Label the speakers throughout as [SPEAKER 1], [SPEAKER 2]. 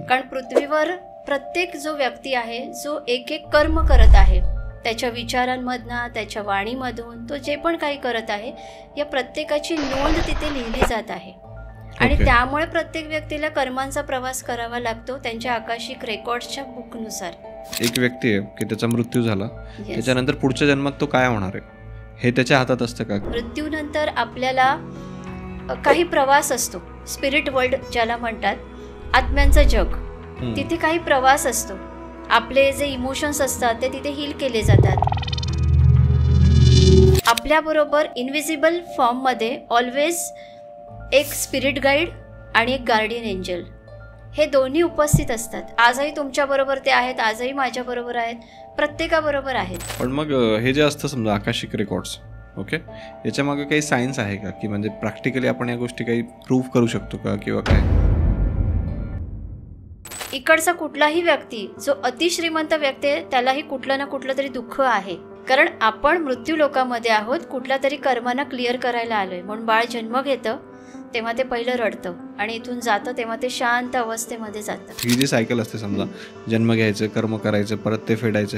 [SPEAKER 1] कारण पृथ्वीवर प्रत्येक जो व्यक्ती आहे जो एक एक कर्म करत आहे, त्याच्या विचारांमधनं, त्याच्या वाणीमधून तो जे पण काही करत आहे, या प्रत्येकाची नोंद तिथे लिहिली जात आहे. आणि त्यामुळे प्रत्येक व्यक्तीला कर्मांचा प्रवास करावा लागतो त्यांच्या आकाशिक रेकॉर्ड्सच्या बुकनुसार.
[SPEAKER 2] एक व्यक्ती आहे की त्याचा मृत्यू झाला, त्याच्यानंतर पुढच्या जन्मात तो काय होणार आहे हे त्याच्या हातात असतं का?
[SPEAKER 1] मृत्यूनंतर आपल्याला काही प्रवास असतो, स्पिरिट वर्ल्ड ज्याला म्हणतात, आत्म्यांचं जग. तिथे काही प्रवास असतो. आपले जे इमोशन्स असतात ते तिथे हील केले जातात. आपल्याबरोबर इनविजिबल फॉर्ममध्ये ऑलवेज एक स्पिरिट गाईड आणि एक गार्डियन एंजल हे दोन्ही उपस्थित असतात. आजही तुमच्याबरोबर ते आहेत, आजही माझ्याबरोबर आहेत, प्रत्येकाबरोबर आहेत.
[SPEAKER 2] पण मग हे जे असतं समजा आकाशिक रेकॉर्ड्स, ओके, याच्या मागे काही सायन्स आहे का, की म्हणजे प्रॅक्टिकली आपण या गोष्टी काही प्रूव्ह करू शकतो का किंवा काय?
[SPEAKER 1] इकडचा कुठलाही व्यक्ती जो अतिश्रीमंत व्यक्ती आहे त्यालाही कुठलं ना कुठलं तरी दुःख आहे. कारण आपण मृत्यू लोकामध्ये आहोत, कुठल्या तरी कर्मांना क्लिअर करायला आलोय. म्हणून बाळ जन्म घेतं तेव्हा ते पहिलं रडतं आणि इथून जातं तेव्हा ते शांत अवस्थेमध्ये जातं.
[SPEAKER 2] ही जी सायकल असते समजा, जन्म घ्यायचं, कर्म करायचं, परत ते फेडायचं,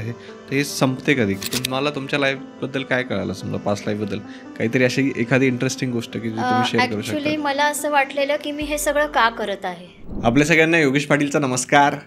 [SPEAKER 2] हे संपते कधी? तुम्हाला तुमच्या लाईफबद्दल काय कळालं, समजा पास्ट लाईफबद्दल काहीतरी अशी एखादी इंटरेस्टिंग गोष्ट की जी तुम्ही शेअर करू शकता?
[SPEAKER 1] ॲक्च्युली मला असं वाटलेलं की मी हे सगळं का करत आहे.
[SPEAKER 2] आपल्या सगळ्यांना योगेश पाटीलचा नमस्कार.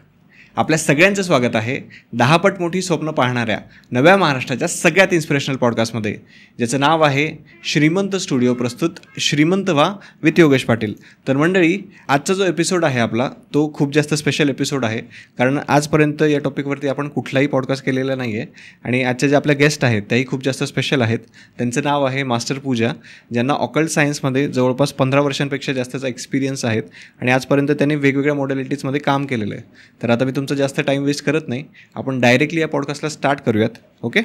[SPEAKER 2] आपल्या सगळ्यांचं स्वागत आहे 10 पट मोठी स्वप्न पाहणाऱ्या नव्या महाराष्ट्राच्या सगळ्यात इन्स्पिरेशनल पॉडकास्टमध्ये, ज्याचं नाव आहे श्रीमंत स्टुडिओ प्रस्तुत श्रीमंत व्हा विथ योगेश पाटील. तर मंडळी, आजचा जो एपिसोड आहे आपला तो खूप जास्त स्पेशल एपिसोड आहे, कारण आजपर्यंत या टॉपिकवरती आपण कुठलाही पॉडकास्ट केलेला नाही आहे. आणि आजच्या ज्या आपल्या गेस्ट आहेत त्याही खूप जास्त स्पेशल आहेत. त्यांचं नाव आहे मास्टर पूजा, ज्यांना ऑकल्ट सायन्समध्ये जवळपास 15 वर्षांपेक्षा जास्तचा एक्सपिरियन्स आहेत आणि आजपर्यंत त्यांनी वेगवेगळ्या मॉडेलिटीजमध्ये काम केलेलं आहे. तर आता मी तुमचं जास्त टाईम वेस्ट करत नाही, आपण डायरेक्टली या पॉडकास्टला स्टार्ट करूयात. ओके,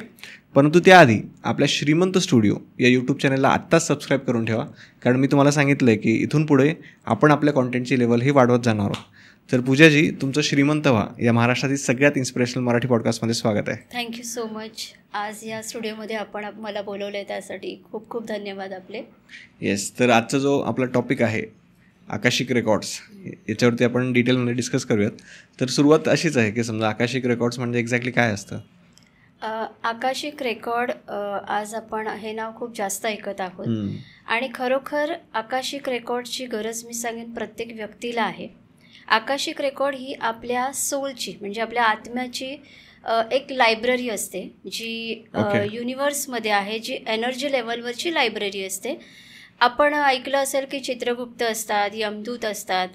[SPEAKER 2] परंतु त्याआधी आपल्या श्रीमंत स्टुडिओ या यूट्यूब चॅनलला आत्ताच सबस्क्राईब करून ठेवा, कारण मी तुम्हाला सांगितलं आहे की इथून पुढे आपण आपल्या कॉन्टेंटची लेवल ही वाढवत जाणार आहोत. तर पूजाजी, तुमचं श्रीमंत व्हा या महाराष्ट्रातील सगळ्यात इन्स्पिरेशनल मराठी पॉडकास्टमध्ये स्वागत आहे.
[SPEAKER 1] Thank you so much. आज या स्टुडिओमध्ये आपण मला बोलवलं आहे त्यासाठी खूप खूप धन्यवाद आपले.
[SPEAKER 2] येस, तर आजचा जो आपला टॉपिक आहे आकाशिक रेकॉर्ड्स, याच्यावरती आपण डिटेलमध्ये डिस्कस करूयात. तर सुरुवात अशीच आहे की समजा आकाशिक रेकॉर्ड्स म्हणजे एक्झॅक्टली काय असतं?
[SPEAKER 1] आकाशिक रेकॉर्ड, आज आपण हे नाव खूप जास्त ऐकत आहोत आणि खरोखर आकाशिक रेकॉर्डची गरज मी सांगेन प्रत्येक व्यक्तीला आहे. आकाशिक रेकॉर्ड ही आपल्या सोलची म्हणजे आपल्या आत्म्याची एक लायब्ररी असते, जी युनिवर्समध्ये आहे, जी एनर्जी लेवलवरची लायब्ररी असते. आपण ऐकलं असेल की चित्रगुप्त असतात, यमदूत असतात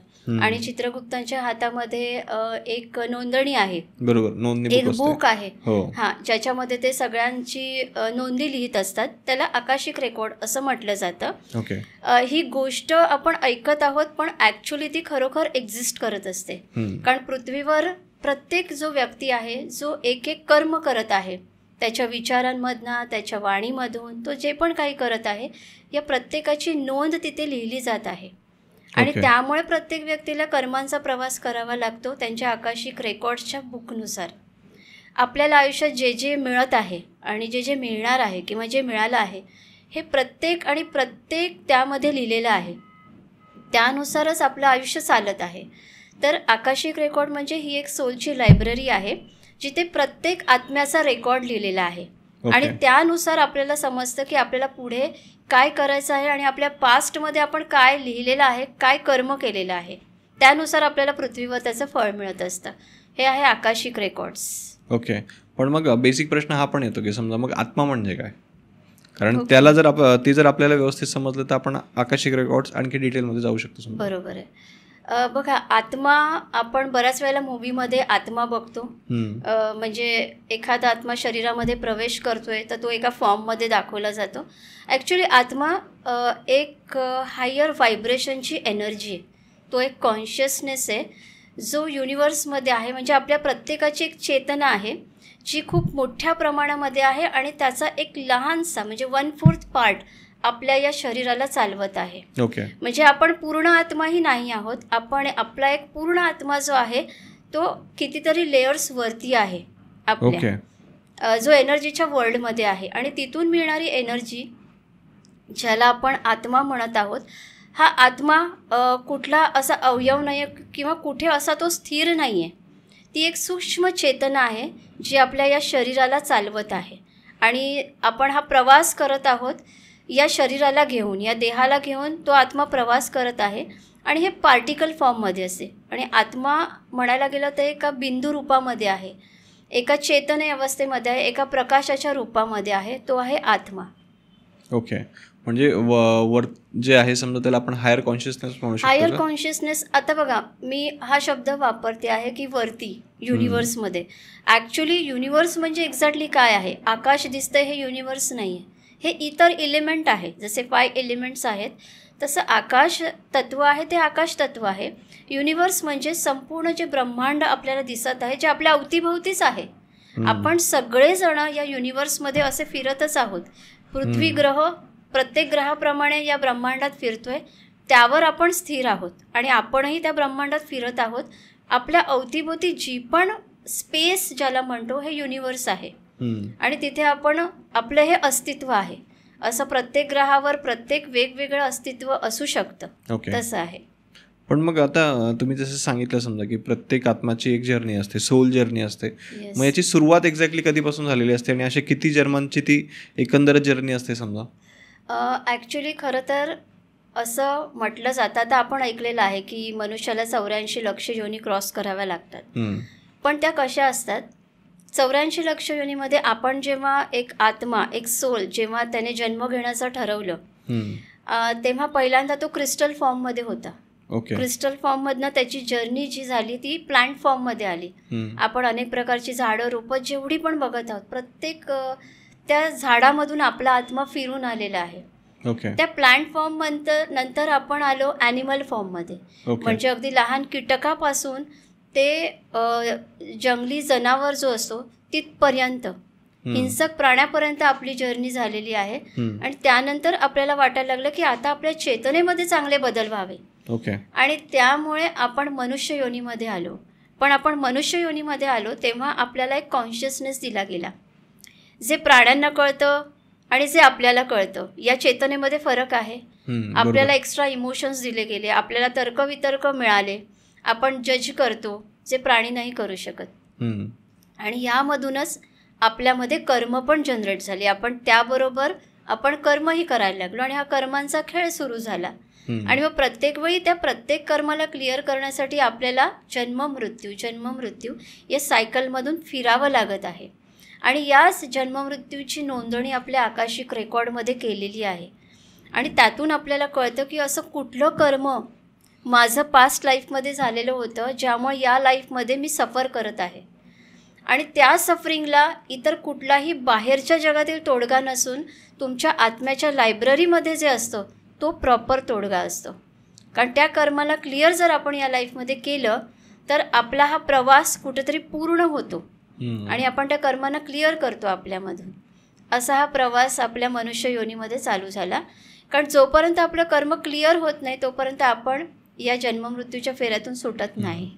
[SPEAKER 1] आणि चित्रगुप्तांच्या हातामध्ये एक नोंदणी आहे,
[SPEAKER 2] बरोबर,
[SPEAKER 1] एक बुक आहे, हां, ज्याच्यामध्ये ते सगळ्यांची नोंदी लिहित असतात. त्याला आकाशिक रेकॉर्ड असं म्हटलं जातं. ही गोष्ट आपण ऐकत आहोत पण ॲक्च्युली ती खरोखर एक्झिस्ट करत असते. कारण पृथ्वीवर प्रत्येक जो व्यक्ती आहे जो एक एक कर्म करत आहे, त्याच्या विचारांमधनं, त्याच्या वाणीमधून तो जे पण काही करत आहे, या प्रत्येकाची नोंद तिथे लिहिली जात आहे. आणि त्यामुळे प्रत्येक व्यक्तीला कर्मांचा प्रवास करावा लागतो त्यांच्या आकाशिक रेकॉर्ड्सच्या बुकनुसार. आपल्याला आयुष्यात जे जे मिळत आहे आणि जे जे मिळणार आहे किंवा जे मिळालं आहे हे प्रत्येक त्यामध्ये लिहिलेलं आहे. त्यानुसारच आपलं आयुष्य चालत आहे. तर आकाशिक रेकॉर्ड म्हणजे ही एक सोलची लायब्ररी आहे, जिथे प्रत्येक आत्म्याचा रेकॉर्ड लिहिलेला आहे. आणि त्यानुसार आपल्याला समजतं की आपल्याला पुढे काय करायचं आहे आणि आपल्या पास्टमध्ये आपण काय लिहिलेलं आहे, काय कर्म केलेलं आहे, त्यानुसार आपल्याला पृथ्वीवर त्याचं फळ मिळत असतं. हे आहे आकाशिक रेकॉर्ड्स.
[SPEAKER 2] ओके, पण मग बेसिक प्रश्न हा पण येतो की समजा मग आत्मा म्हणजे काय? कारण त्याला जर आपल्याला व्यवस्थित समजलं तर आपण आकाशिक रेकॉर्ड्स आणखी डिटेलमध्ये जाऊ शकतो.
[SPEAKER 1] बरोबर आहे. बघा, आत्मा, आपण बऱ्याच वेळेला मूवीमध्ये आत्मा बघतो, म्हणजे एखादा आत्मा शरीरामध्ये प्रवेश करतोय तर तो एका फॉर्ममध्ये दाखवला जातो. ॲक्च्युली आत्मा एक हायर व्हायब्रेशनची एनर्जी आहे, तो एक कॉन्शियसनेस आहे जो युनिवर्समध्ये आहे. म्हणजे आपल्या प्रत्येकाची एक चेतना आहे जी खूप मोठ्या प्रमाणामध्ये आहे आणि त्याचा एक लहानसा म्हणजे 1/4 पार्ट आपल्या या शरीराला चालवत आहे. म्हणजे आपण पूर्ण आत्माही नाही आहोत. आपला एक पूर्ण आत्मा जो आहे तो कितीतरी लेयर्स वरती आहे आपल्या, जो एनर्जीच्या वर्ल्डमध्ये आहे. आणि तिथून मिळणारी एनर्जी, ज्याला आपण आत्मा म्हणत आहोत, हा आत्मा कुठला असा अवयव नाही आहे किंवा कुठे असा तो स्थिर नाही आहे. ती एक सूक्ष्म चेतना आहे जी आपल्या या शरीराला चालवत आहे आणि आपण हा प्रवास करत आहोत या शरीराला घेऊन, या देहाला घेऊन तो आत्मा प्रवास करत आहे आणि हे पार्टिकल फॉर्ममध्ये असते. आणि आत्मा म्हणायला गेलं तर एका बिंदू रूपामध्ये आहे, एका चेतने अवस्थेमध्ये आहे, एका प्रकाशाच्या रूपामध्ये आहे. तो आहे आत्मा.
[SPEAKER 2] ओके. म्हणजे वर जे आहे समजा त्याला आपण हायर कॉन्शियसनेस म्हणू शकतो.
[SPEAKER 1] हायर कॉन्शियसनेस, आता बघा मी हा शब्द वापरते आहे की वरती युनिवर्समध्ये. ॲक्च्युली युनिवर्स म्हणजे एक्झॅक्टली काय आहे? आकाश दिसतंय हे युनिवर्स नाही आहे, हे इतर एलिमेंट आहे. जसे 5 एलिमेंट्स आहेत तसं आकाश तत्व आहे ते आकाश तत्व आहे. युनिवर्स म्हणजे संपूर्ण जे ब्रह्मांड आपल्याला दिसत आहे, जे आपल्या अवतीभोवतीच आहे. आपण सगळेजण या युनिवर्समध्ये असे फिरतच आहोत. पृथ्वी ग्रह प्रत्येक ग्रहाप्रमाणे या ब्रह्मांडात फिरतोय, त्यावर आपण स्थिर आहोत आणि आपणही त्या ब्रह्मांडात फिरत आहोत. आपल्या अवतीभोवती जी पण स्पेस ज्याला म्हणतो हे युनिवर्स आहे आणि तिथे आपण आपलं हे अस्तित्व आहे. असं प्रत्येक ग्रहावर प्रत्येक वेगवेगळं अस्तित्व असू शकतं, तसं आहे.
[SPEAKER 2] पण मग आता तुम्ही जसं सांगितलं समजा की प्रत्येक आत्माची एक जर्नी असते, सोल जर्नी असते. मग याची सुरुवात एक्झॅक्टली कधीपासून झालेली असते आणि अशा किती जन्मांची ती एकंदरच जर्नी असते समजा?
[SPEAKER 1] ॲक्च्युली खरं तर असं म्हटलं जातं, आता आपण ऐकलेलं आहे की मनुष्याला 84 लक्ष योनी क्रॉस कराव्या लागतात. पण त्या कशा असतात? 84 लक्ष योनीमध्ये आपण जेव्हा एक आत्मा, एक सोल जेव्हा त्याने जन्म घेण्याचं ठरवलं तेव्हा पहिल्यांदा तो क्रिस्टल फॉर्ममध्ये होता. क्रिस्टल फॉर्ममधनं त्याची जर्नी जी झाली ती प्लांट फॉर्ममध्ये आली. आपण अनेक प्रकारची झाडं, रोपं जेवढी पण बघत आहोत, प्रत्येक त्या झाडामधून आपला आत्मा फिरून आलेला आहे. त्या प्लांट फॉर्म नंतर आपण आलो ॲनिमल फॉर्ममध्ये. म्हणजे अगदी लहान कीटकापासून ते जंगली जनावर जो असतो तिथपर्यंत, हिंसक प्राण्यापर्यंत आपली जर्नी झालेली आहे. आणि त्यानंतर आपल्याला वाटायला लागलं की आता आपल्या चेतनेमध्ये चांगले बदल व्हावे आणि त्यामुळे आपण मनुष्य योनीमध्ये आलो. पण आपण मनुष्य योनीमध्ये आलो तेव्हा आपल्याला एक कॉन्शियसनेस दिला गेला. जे प्राण्यांना कळतं आणि जे आपल्याला कळतं या चेतनेमध्ये फरक आहे. आपल्याला एक्स्ट्रा इमोशन्स दिले गेले, आपल्याला तर्कवितर्क मिळाले, आपण जज करतो जे प्राणी नाही करू शकत. आणि यामधूनच आपल्यामध्ये कर्म पण जनरेट झाले. आपण त्याबरोबर आपण कर्मही करायला लागलो आणि हा कर्मांचा खेळ सुरू झाला. आणि मग प्रत्येक वेळी त्या प्रत्येक कर्माला क्लिअर करण्यासाठी आपल्याला जन्म मृत्यू या सायकलमधून फिरावं लागत आहे. आणि याच जन्ममृत्यूची नोंदणी आपल्या आकाशिक रेकॉर्डमध्ये केलेली आहे. आणि त्यातून आपल्याला कळतं की असं कुठलं कर्म माझं पास्ट लाईफमध्ये झालेलं होतं ज्यामुळे या लाईफमध्ये मी सफर करत आहे. आणि त्या सफरिंगला इतर कुठलाही बाहेरच्या जगातील तोडगा नसून तुमच्या आत्म्याच्या लायब्ररीमध्ये जे असतं तो प्रॉपर तोडगा असतो. कारण त्या कर्माला क्लिअर जर आपण या लाईफमध्ये केलं तर आपला हा प्रवास कुठेतरी पूर्ण होतो आणि आपण त्या कर्मांना क्लिअर करतो आपल्यामधून. असा हा प्रवास आपल्या मनुष्य योनीमध्ये चालू झाला. कारण जोपर्यंत आपलं कर्म क्लिअर होत नाही तोपर्यंत आपण या जन्ममृत्यूच्या फेऱ्यातून सुटत नाही.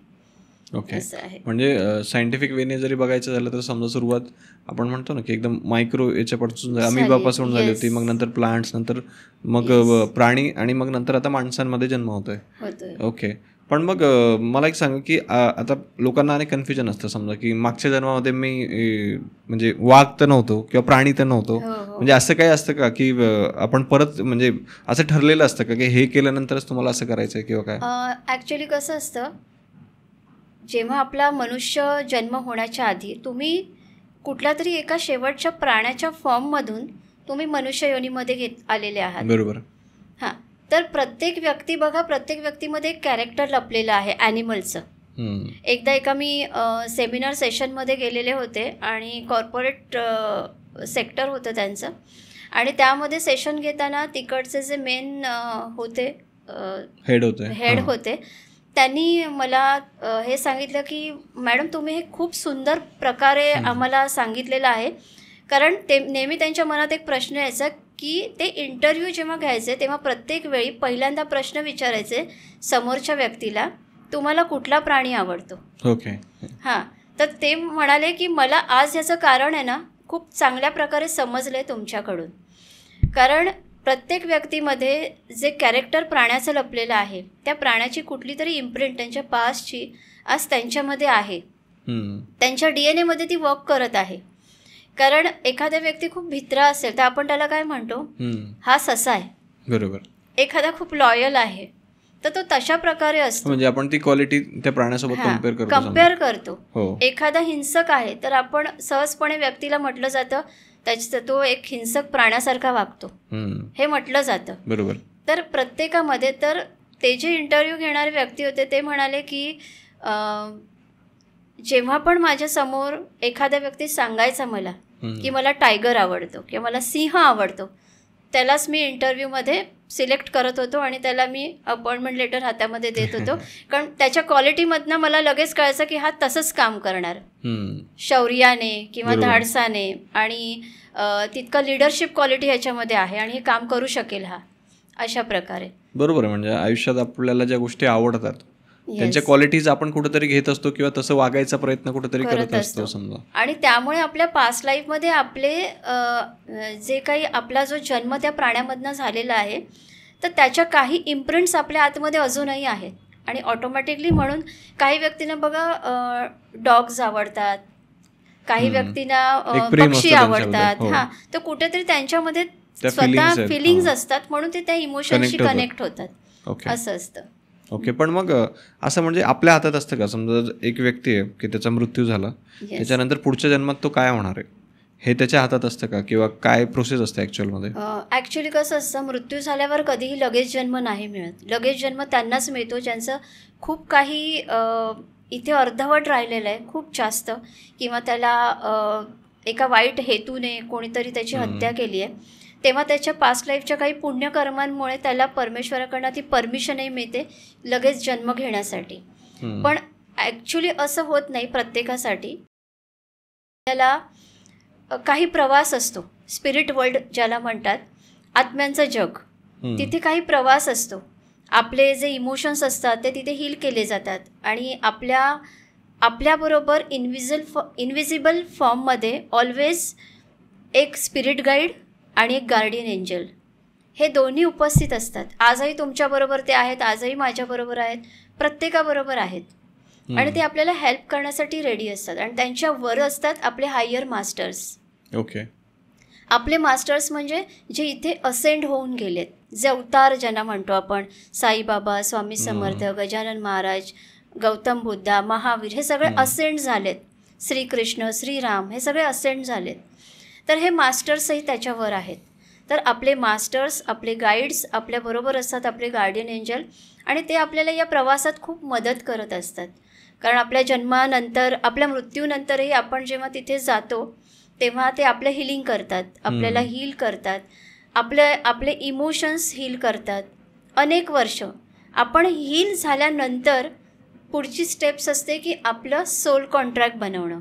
[SPEAKER 2] असं आहे. म्हणजे सायंटिफिक वेने जरी बघायचं झालं तर समजा सुरुवात आपण म्हणतो ना की एकदम मायक्रो याच्यापासून अमिबापासून झाली होती, मग नंतर प्लांट्स, नंतर मग प्राणी आणि मग नंतर आता माणसांमध्ये जन्म होतोय. ओके. पण मग मला एक सांगा की आता लोकांना अनेक कन्फ्युजन असतं समजा की मागच्या जन्मामध्ये मी म्हणजे वाघ तर नव्हतो किंवा प्राणी तर नव्हतो, म्हणजे असं काही असतं का की आपण परत म्हणजे असं ठरलेलं असतं का की हे केल्यानंतरच तुम्हाला असं करायचं आहे किंवा काय?
[SPEAKER 1] ॲक्च्युली कसं असतं, जेव्हा आपला मनुष्य जन्म होण्याच्या आधी तुम्ही कुठल्या तरी एका शेवटच्या प्राण्याच्या फॉर्ममधून तुम्ही मनुष्य योनीमध्ये आलेले आहात.
[SPEAKER 2] बरोबर.
[SPEAKER 1] हां. तर प्रत्येक व्यक्ती बघा, प्रत्येक व्यक्तीमध्ये एक कॅरेक्टर लपलेलं आहे ॲनिमलचं. एकदा एका मी सेमिनार सेशनमध्ये गेलेले होते आणि कॉर्पोरेट सेक्टर होतं त्यांचं. आणि त्यामध्ये सेशन घेताना तिकडचे जे मेन होते, हेड होते, त्यांनी मला हे सांगितलं की मॅडम तुम्ही हे खूप सुंदर प्रकारे आम्हाला सांगितलेलं आहे. कारण ते नेहमी त्यांच्या मनात एक प्रश्न यायचा की ते इंटरव्ह्यू जेव्हा घ्यायचे तेव्हा प्रत्येक वेळी पहिल्यांदा प्रश्न विचारायचे समोरच्या व्यक्तीला, तुम्हाला कुठला प्राणी आवडतो. हां. तर ते म्हणाले की मला आज ह्याचं कारण आहे ना खूप चांगल्या प्रकारे समजलं आहे तुमच्याकडून. कारण प्रत्येक व्यक्तीमध्ये जे कॅरेक्टर प्राण्याचं लपलेलं आहे, त्या प्राण्याची कुठली तरी इम्प्रिंट त्यांच्या पास्टची आज त्यांच्यामध्ये आहे, त्यांच्या DNA मध्ये ती वर्क करत आहे. कारण एखादा व्यक्ती खूप भित्रा असेल तर आपण त्याला काय म्हणतो, हा ससा आहे.
[SPEAKER 2] बरोबर.
[SPEAKER 1] एखादा खूप लॉयल आहे तर तो तशा प्रकारे असतो.
[SPEAKER 2] म्हणजे आपण ती क्वालिटी त्या प्राण्यासोबत
[SPEAKER 1] कम्पेअर करतो. एखादा हिंसक आहे तर आपण सहजपणे व्यक्तीला म्हटलं जातं त्याचं तो एक हिंसक प्राण्यासारखा वागतो, हे म्हटलं जातं.
[SPEAKER 2] बरोबर.
[SPEAKER 1] तर प्रत्येकामध्ये, तर ते जे इंटरव्ह्यू घेणारे व्यक्ती होते ते म्हणाले की जेव्हा पण माझ्या समोर एखाद्या व्यक्ती सांगायचा मला की मला टायगर आवडतो किंवा मला सिंह आवडतो, त्यालाच मी इंटरव्ह्यूमध्ये सिलेक्ट करत होतो आणि त्याला मी अपॉइंटमेंट लेटर हातामध्ये देत होतो. कारण त्याच्या क्वालिटीमधनं मला लगेच कळायचं की हा तसंच काम करणार, शौर्याने किंवा धाडसाने, आणि तितका लिडरशिप क्वालिटी ह्याच्यामध्ये आहे आणि हे काम करू शकेल हा, अशा प्रकारे.
[SPEAKER 2] बरोबर आहे. म्हणजे आयुष्यात आपल्याला ज्या गोष्टी आवडतात त्यांच्या क्वालिटीज आपण कुठेतरी घेत असतो किंवा तसं वागायचा प्रयत्न कुठेतरी करत असतो समजा.
[SPEAKER 1] आणि त्यामुळे आपल्या पास्ट लाईफमध्ये आपले जे काही आपला जो जन्म त्या प्राण्यामधनं झालेला आहे तर त्याच्या काही इम्प्रिंट्स आपल्या आतमध्ये अजूनही आहेत. आणि ऑटोमॅटिकली म्हणून काही व्यक्तींना बघा डॉग्स आवडतात, काही व्यक्तींना पक्षी आवडतात. हां, तर कुठेतरी त्यांच्यामध्ये स्वतः फिलिंग्स असतात म्हणून ते त्या इमोशनशी कनेक्ट होतात, असं असतं.
[SPEAKER 2] ओके. पण मग असं म्हणजे आपल्या हातात असतं का, समजा एक व्यक्ती आहे की त्याचा मृत्यू झाला, त्याच्यानंतर पुढच्या जन्मात तो काय होणार आहे हे त्याच्या हातात असतं का, किंवा काय प्रोसेस असते ॲक्च्युअलमध्ये?
[SPEAKER 1] ॲक्च्युअली कसं असतं, मृत्यू झाल्यावर कधीही लगेच जन्म नाही मिळत. लगेच जन्म त्यांनाच मिळतो ज्यांचं खूप काही इथे अर्धवट राहिलेलं आहे, खूप जास्त, किंवा त्याला एका वाईट हेतूने कोणीतरी त्याची हत्या केली आहे. तेव्हा त्याच्या पास्ट लाईफच्या काही पुण्यकर्मांमुळे त्याला परमेश्वराकडनं ती परमिशनही मिळते लगेच जन्म घेण्यासाठी. पण ॲक्च्युली असं होत नाही प्रत्येकासाठी. त्याला काही प्रवास असतो, स्पिरिट वर्ल्ड ज्याला म्हणतात, आत्म्यांचं जग, तिथे काही प्रवास असतो. आपले जे इमोशन्स असतात ते तिथे हील केले जातात आणि आपल्याबरोबर इन्व्हिजिबल फॉर्ममध्ये ऑलवेज एक स्पिरिट गाईड आणि एक गार्डियन एंजल, हे दोन्ही उपस्थित असतात. आजही तुमच्याबरोबर ते आहेत, आजही माझ्याबरोबर आहेत, प्रत्येकाबरोबर आहेत. आणि ते आपल्याला हेल्प करण्यासाठी रेडी असतात. आणि त्यांच्यावर असतात आपले हायर मास्टर्स.
[SPEAKER 2] ओके.
[SPEAKER 1] आपले मास्टर्स म्हणजे जे इथे असेंड होऊन गेलेत, जे अवतार ज्यांना म्हणतो आपण, साईबाबा, स्वामी समर्थ, गजानन महाराज, गौतम बुद्धा, महावीर, हे सगळे असेंड झालेत. श्रीकृष्ण, श्रीराम, हे सगळे असेंड झालेत. तर हे मास्टर्सही त्याच्यावर आहेत. तर आपले मास्टर्स, आपले गाईड्स आपल्याबरोबर असतात, आपले गार्डियन एंजल, आणि ते आपल्याला या प्रवासात खूप मदत करत असतात. कारण आपल्या जन्मानंतर, आपल्या मृत्यूनंतरही आपण जेव्हा तिथे जातो तेव्हा ते आपलं हिलिंग करतात, आपल्याला हील करतात, आपले इमोशन्स हील करतात. अनेक वर्ष आपण हील झाल्यानंतर पुढची स्टेप्स असते की आपलं सोल कॉन्ट्रॅक्ट बनवणं.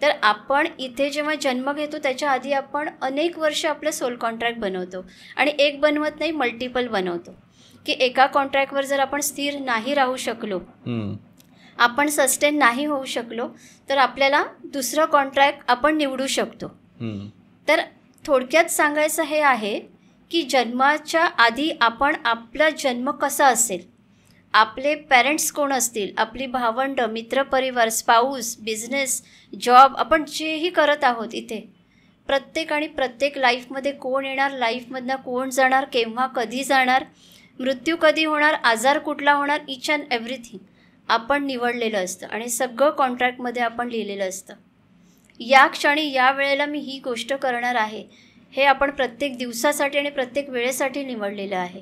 [SPEAKER 1] तर आपण इथे जेव्हा जन्म घेतो त्याच्या आधी आपण अनेक वर्ष आपलं सोल कॉन्ट्रॅक्ट बनवतो. आणि एक बनवत नाही, मल्टिपल बनवतो. की एका कॉन्ट्रॅक्टवर जर आपण स्थिर नाही राहू शकलो, आपण सस्टेन नाही होऊ शकलो, तर आपल्याला दुसरं कॉन्ट्रॅक्ट आपण निवडू शकतो. तर थोडक्यात सांगायचं हे आहे की जन्माच्या आधी आपण आपला जन्म कसा असेल, आपले पॅरेंट्स कोण असतील, आपली भावंड, मित्रपरिवार, स्पाऊस, बिझनेस, जॉब, आपण जेही करत आहोत इथे, प्रत्येक लाईफमध्ये कोण येणार, लाईफमधनं कोण जाणार, केव्हा कधी जाणार, मृत्यू कधी होणार, आजार कुठला होणार, इच अँड एव्हरीथिंग आपण निवडलेलं असतं आणि सगळं कॉन्ट्रॅक्टमध्ये आपण लिहिलेलं असतं. या क्षणी, या वेळेला मी ही गोष्ट करणार आहे, हे आपण प्रत्येक दिवसासाठी आणि प्रत्येक वेळेसाठी निवडलेलं आहे.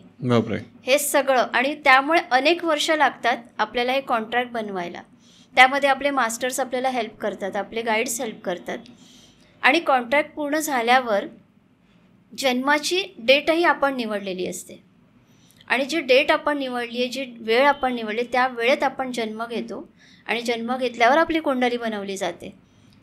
[SPEAKER 1] हे सगळं. आणि त्यामुळे अनेक वर्ष लागतात आपल्याला हे कॉन्ट्रॅक्ट बनवायला. त्यामध्ये आपले मास्टर्स आपल्याला हेल्प करतात, आपले गाईड्स हेल्प करतात. आणि कॉन्ट्रॅक्ट पूर्ण झाल्यावर जन्माची डेटही आपण निवडलेली असते. आणि जी डेट आपण निवडली आहे, जी वेळ आपण निवडली, त्या वेळेत आपण जन्म घेतो. आणि जन्म घेतल्यावर आपली कुंडली बनवली जाते,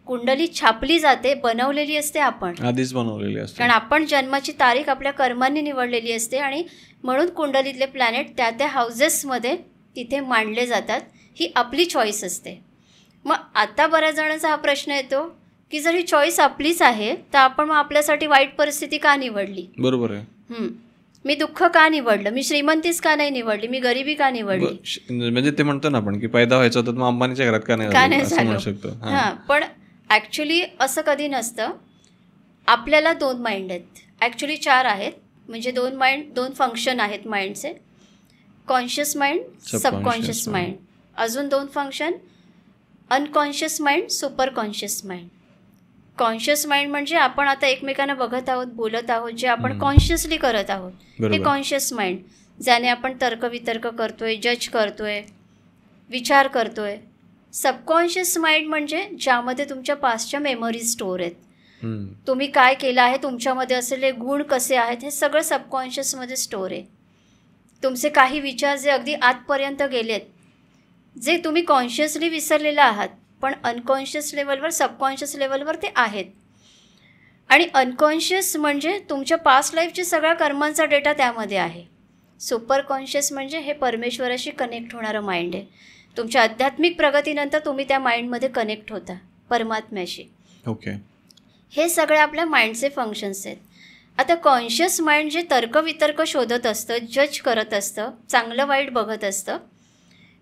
[SPEAKER 1] कुंडली छापली जाते, बनवलेली असते, आपण
[SPEAKER 2] आधीच बनवलेली असते.
[SPEAKER 1] कारण आपण जन्माची तारीख आपल्या कर्मांनी निवडलेली असते. आणि म्हणून कुंडलीतले प्लॅनेट त्या हाऊसेसमध्ये तिथे मांडले जातात. ही आपली चॉईस असते. मग आता बऱ्याच जणांचा हा प्रश्न येतो की जर ही चॉईस आपलीच आहे तर आपण मग आपल्यासाठी वाईट परिस्थिती का निवडली?
[SPEAKER 2] बरोबर आहे.
[SPEAKER 1] मी दुःख का निवडलं, मी श्रीमंतीच का नाही निवडली, मी गरिबी का निवडली.
[SPEAKER 2] म्हणजे ते म्हणतो ना आपण की पैदा व्हायचं होतं मग अंबानीच्या घरात का नाही म्हणू शकतो.
[SPEAKER 1] पण ऍक्च्युली असं कधी नसतं. आपल्याला 2 माइंड आहेत, ऍक्च्युली 4 आहेत. म्हणजे 2 फंक्शन आहेत माइंडचे, कॉन्शियस माइंड, सबकॉन्शियस माइंड. अजून 2 function, unconscious mind, super conscious mind. Conscious mind म्हणजे आपण आता एकमेकांना बघत आहोत, बोलत आहोत, जे आपण कॉन्शियसली करत आहोत, हे कॉन्शियस माइंड, ज्याने आपण तर्कवितर्क करतोय, जज करतोय, विचार करतोय. सबकॉन्शियस माइंड म्हणजे ज्यामध्ये तुमच्या पास्टच्या मेमरीज स्टोअर आहेत. तुम्ही काय केलं आहे, तुमच्यामध्ये असलेले गुण कसे आहेत, हे सगळं सबकॉन्शियसमध्ये स्टोअर आहे. तुमचे काही विचार जे अगदी आतपर्यंत गेलेत, जे तुम्ही कॉन्शियसली विसरलेला आहात, पण अनकॉन्शियस लेवलवर, सबकॉन्शियस लेवलवर ते आहेत. आणि अनकॉन्शियस म्हणजे तुमच्या पास्ट लाईफच्या सगळ्या कर्मांचा डेटा त्यामध्ये आहे. सुपर कॉन्शियस म्हणजे हे परमेश्वराशी कनेक्ट होणारं माइंड आहे. तुमच्या आध्यात्मिक प्रगतीनंतर तुम्ही त्या माइंडमध्ये कनेक्ट होता परमात्म्याशी.
[SPEAKER 2] ओके.
[SPEAKER 1] हे सगळे आपल्या माइंडचे फंक्शन्स आहेत. आता कॉन्शियस माइंड जे तर्कवितर्क शोधत असतं, जज करत असतं, चांगलं वाईट बघत असतं,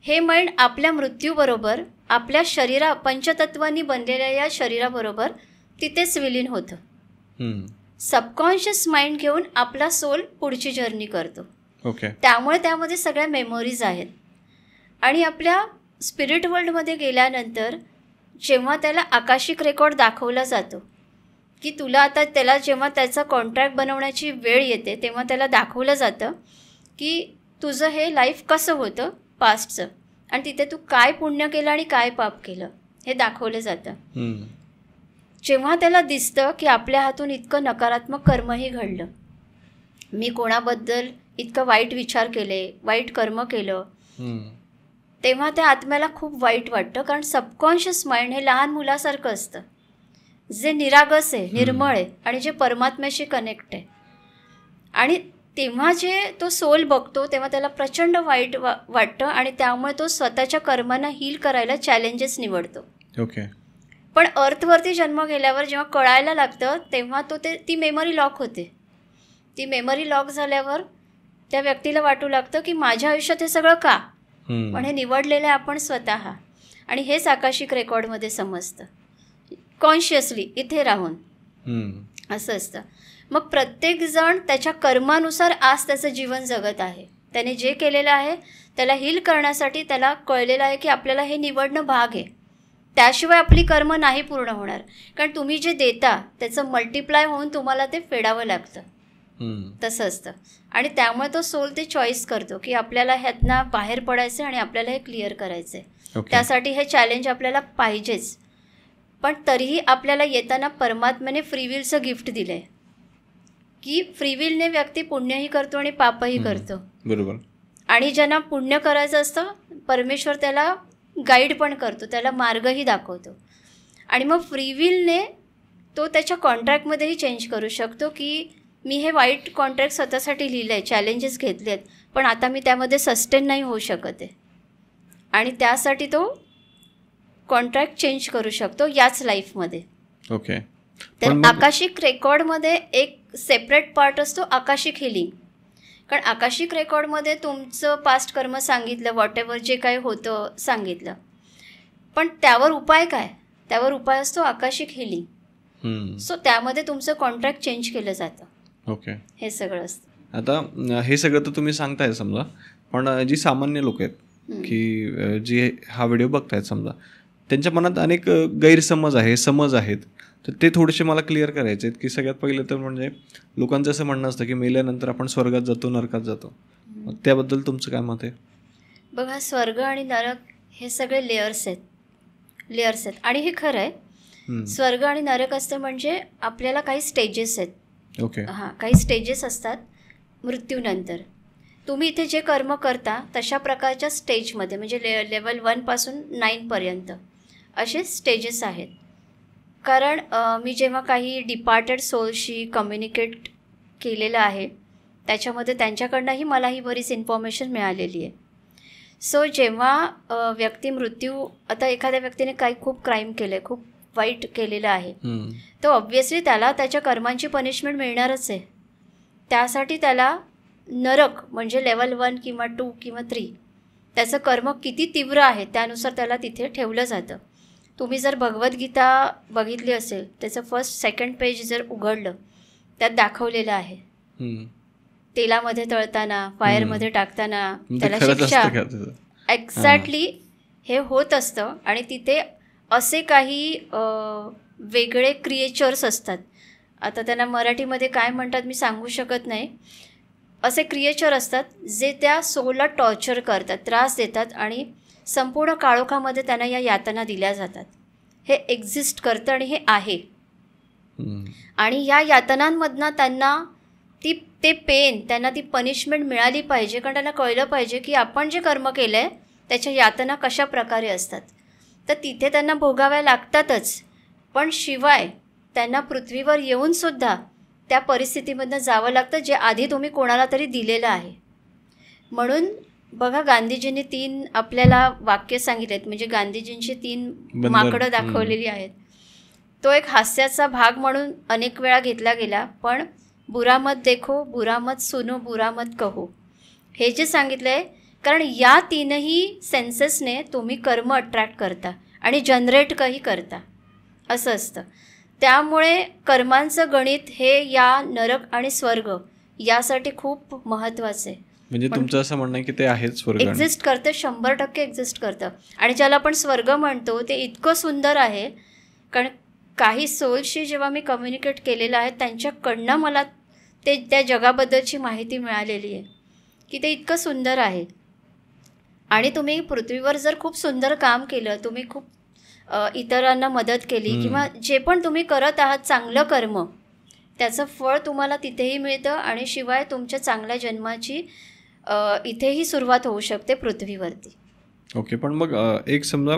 [SPEAKER 1] हे माइंड आपल्या मृत्यूबरोबर आपल्या पंचतत्वांनी बनलेल्या या शरीराबरोबर तिथेच विलीन होतं. सबकॉन्शियस माइंड घेऊन आपला सोल पुढची जर्नी करतो. त्यामुळे त्यामध्ये सगळ्या मेमोरीज आहेत. आणि आपल्या स्पिरिट वर्ल्डमध्ये गेल्यानंतर जेव्हा त्याला आकाशिक रेकॉर्ड दाखवला जातो की तुला आता, त्याला जेव्हा त्याचा कॉन्ट्रॅक्ट बनवण्याची वेळ येते तेव्हा त्याला दाखवलं जातं की तुझं हे लाईफ कसं होतं पास्टचं, आणि तिथे तू काय पुण्य केलं आणि काय पाप केलं हे दाखवलं जातं. जेव्हा त्याला दिसतं की आपल्या हातून इतकं नकारात्मक कर्मही घडलं, मी कोणाबद्दल इतकं वाईट विचार केले, वाईट कर्म केलं, तेव्हा त्या आत्म्याला खूप वाईट वाटतं. कारण सबकॉन्शियस माइंड हे लहान मुलासारखं असतं, जे निरागस आहे, निर्मळ आहे आणि जे परमात्म्याशी कनेक्ट आहे. आणि तेव्हा जे तो सोल बघतो तेव्हा त्याला प्रचंड वाईट वाटतं आणि त्यामुळे तो स्वतःच्या कर्मांना हील करायला चॅलेंजेस निवडतो.
[SPEAKER 2] ओके.
[SPEAKER 1] पण अर्थवरती जन्म गेल्यावर जेव्हा कळायला लागतं तेव्हा ती मेमरी लॉक होते. ती मेमरी लॉक झाल्यावर त्या व्यक्तीला वाटू लागतं की माझ्या आयुष्यात हे सगळं का, पण हे निवडलेलं आहे आपण स्वतः. आणि हेच आकाशिक रेकॉर्डमध्ये समजतं, कॉन्शियसली इथे राहून असं असतं. मग प्रत्येकजण त्याच्या कर्मानुसार आज त्याचं जीवन जगत आहे. त्याने जे केलेलं आहे त्याला हील करण्यासाठी त्याला कळलेलं आहे की आपल्याला हे निवडणं भाग आहे, त्याशिवाय आपली कर्म नाही पूर्ण होणार. कारण तुम्ही जे देता त्याचं मल्टिप्लाय होऊन तुम्हाला ते फेडावं लागतं, तसं असतं. आणि त्यामुळे तो सोल ते चॉईस करतो की आपल्याला ह्यातनं बाहेर पडायचं आणि आपल्याला हे क्लिअर करायचं आहे. त्यासाठी हे चॅलेंज आपल्याला पाहिजेच. पण तरीही आपल्याला येताना परमात्म्याने फ्रीविलचं गिफ्ट दिलं आहे की फ्रीविलने व्यक्ती पुण्यही करतो आणि पापही करतो.
[SPEAKER 2] बरोबर.
[SPEAKER 1] आणि ज्यांना पुण्य करायचं असतं परमेश्वर त्याला गाईड पण करतो, त्याला मार्गही दाखवतो. आणि मग फ्रीविलने तो त्याच्या कॉन्ट्रॅक्टमध्येही चेंज करू शकतो की मी हे वाईट कॉन्ट्रॅक्ट स्वतःसाठी लिहिलं आहे, चॅलेंजेस घेतले आहेत, पण आता मी त्यामध्ये सस्टेन नाही होऊ शकत आहे. आणि त्यासाठी तो कॉन्ट्रॅक्ट चेंज करू शकतो याच लाईफमध्ये.
[SPEAKER 2] ओके.
[SPEAKER 1] तर आकाशिक रेकॉर्डमध्ये एक सेपरेट पार्ट असतो आकाशिक हिलिंग. कारण आकाशिक रेकॉर्डमध्ये तुमचं पास्ट कर्म सांगितलं, व्हॉट एव्हर जे काही होतं सांगितलं, पण त्यावर उपाय काय, त्यावर उपाय असतो आकाशिक हिलिंग. सो त्यामध्ये तुमचं कॉन्ट्रॅक्ट चेंज केलं जातं.
[SPEAKER 2] ओके.
[SPEAKER 1] हे सगळं असतं.
[SPEAKER 2] आता हे सगळं तर तुम्ही सांगताय समजा, पण जी सामान्य लोक आहेत की जे हा व्हिडिओ बघतायत समजा, त्यांच्या मनात अनेक गैरसमज आहे, समज आहेत, तर ते थोडेसे मला क्लिअर करायचे आहेत. की सगळ्यात पहिलं तर म्हणजे लोकांचं असं म्हणणं असतं की मेल्यानंतर आपण स्वर्गात जातो, नरकात जातो. त्याबद्दल तुमचं काय मत आहे?
[SPEAKER 1] बघा, स्वर्ग आणि नरक हे सगळे लेयर्स आहेत आणि हे खरं आहे. स्वर्ग आणि नरक असतं म्हणजे आपल्याला काही स्टेजेस आहेत.
[SPEAKER 2] ओके.
[SPEAKER 1] काही स्टेजेस असतात मृत्यूनंतर. तुम्ही इथे जे कर्म करता तशा प्रकारच्या स्टेजमध्ये म्हणजे लेवल 1 पासून 9 पर्यंत असे स्टेजेस आहेत. कारण मी जेव्हा काही डिपार्टेड सोलशी कम्युनिकेट केलेलं आहे त्याच्यामध्ये त्यांच्याकडनंही मला ही बरीच इन्फॉर्मेशन मिळालेली आहे. सो जेव्हा व्यक्ती आता एखाद्या व्यक्तीने काही खूप क्राईम केलं आहे, खूप वाईट केलेलं आहे, तर ऑब्व्हियसली त्याला त्याच्या कर्मांची पनिशमेंट मिळणारच आहे. त्यासाठी त्याला नरक म्हणजे लेवल 1 किंवा 2 किंवा 3 त्याचं कर्म किती तीव्र आहे त्यानुसार त्याला तिथे ठेवलं जातं. तुम्ही जर भगवद्गीता बघितली असेल, त्याचं फर्स्ट 2nd पेज जर उघडलं, त्यात दाखवलेलं आहे तेलामध्ये तळताना, फायरमध्ये टाकताना त्याला शिक्षा. एक्झॅक्टली हे होत असतं. आणि तिथे असे काही वेगळे क्रिएचर्स असतात, आता त्यांना मराठीमध्ये काय म्हणतात मी सांगू शकत नाही. असे क्रिएचर असतात जे त्या सोलला टॉर्चर करतात, त्रास देतात आणि संपूर्ण काळोखामध्ये त्यांना या यातना दिल्या जातात. हे एक्झिस्ट करतं आणि हे आहे. आणि या यातनांमधनं त्यांना ते पेन, त्यांना ती पनिशमेंट मिळाली पाहिजे, कारण त्यांना कळलं पाहिजे की आपण जे कर्म केलं आहे त्याच्या यातना कशा प्रकारे असतात. तर तिथे त्यांना भोगाव्या लागतातच, पण शिवाय त्यांना पृथ्वीवर येऊनसुद्धा त्या परिस्थितीमधनं जावं लागतं जे आधी तुम्ही कोणाला तरी दिलेलं आहे. म्हणून बघा, गांधीजींनी 3 आपल्याला वाक्य सांगितलेत, म्हणजे गांधीजींची 3 माकडं दाखवलेली आहेत. तो एक हास्याचा भाग म्हणून अनेक वेळा घेतला गेला, पण बुरा मत देखो, बुरा मत सुनो, बुरा मत कहो, हे जे सांगितलं आहे, कारण या 3ही सेन्सेसने तुम्ही कर्म अट्रॅक्ट करता आणि जनरेट काही करता, असं असतं. त्यामुळे कर्मांचं गणित हे या नरक आणि स्वर्ग यासाठी खूप महत्त्वाचं आहे.
[SPEAKER 2] म्हणजे तुमचं असं म्हणणं आहे की ते आहेच, स्वर्ग
[SPEAKER 1] एक्झिस्ट करतं, 100% एक्झिस्ट करतं. आणि ज्याला आपण स्वर्ग म्हणतो ते इतकं सुंदर आहे, कारण काही सोलशी जेव्हा मी कम्युनिकेट केलेलं आहे त्यांच्याकडनं मला ते त्या जगाबद्दलची माहिती मिळालेली आहे की ते इतकं सुंदर आहे. आणि तुम्ही पृथ्वीवर जर खूप सुंदर काम केलं, तुम्ही खूप इतरांना मदत केली किंवा जे पण तुम्ही करत आहात चांगलं कर्म, त्याचं फळ तुम्हाला तिथेही मिळतं. आणि शिवाय तुमच्या चांगल्या जन्माची इथेही सुरुवात होऊ शकते पृथ्वीवरती.
[SPEAKER 2] ओके, पण मग एक समजा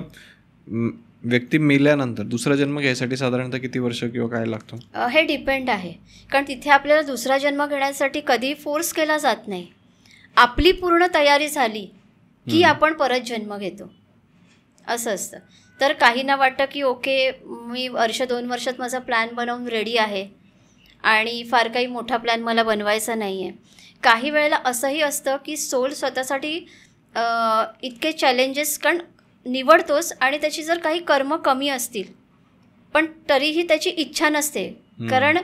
[SPEAKER 2] व्यक्ती मेल्यानंतर दुसरा जन्म घ्यायसाठी साधारणतः किती वर्ष किंवा काय लागतो?
[SPEAKER 1] हे डिपेंड आहे, कारण तिथे आपल्याला दुसरा जन्म घेण्यासाठी कधी फोर्स केला जात नाही. आपली पूर्ण तयारी झाली की आपण परत जन्म घेतो, असं असतं. तर काहींना वाटतं की ओके, मी 1-2 वर्षात माझा प्लॅन बनवून रेडी आहे आणि फार काही मोठा प्लॅन मला बनवायचा नाही आहे. काही वेळेला असंही असतं की सोल स्वतःसाठी इतके चॅलेंजेस कारण निवडतोस आणि त्याची जर काही कर्म कमी असतील पण तरीही त्याची इच्छा नसते. कारण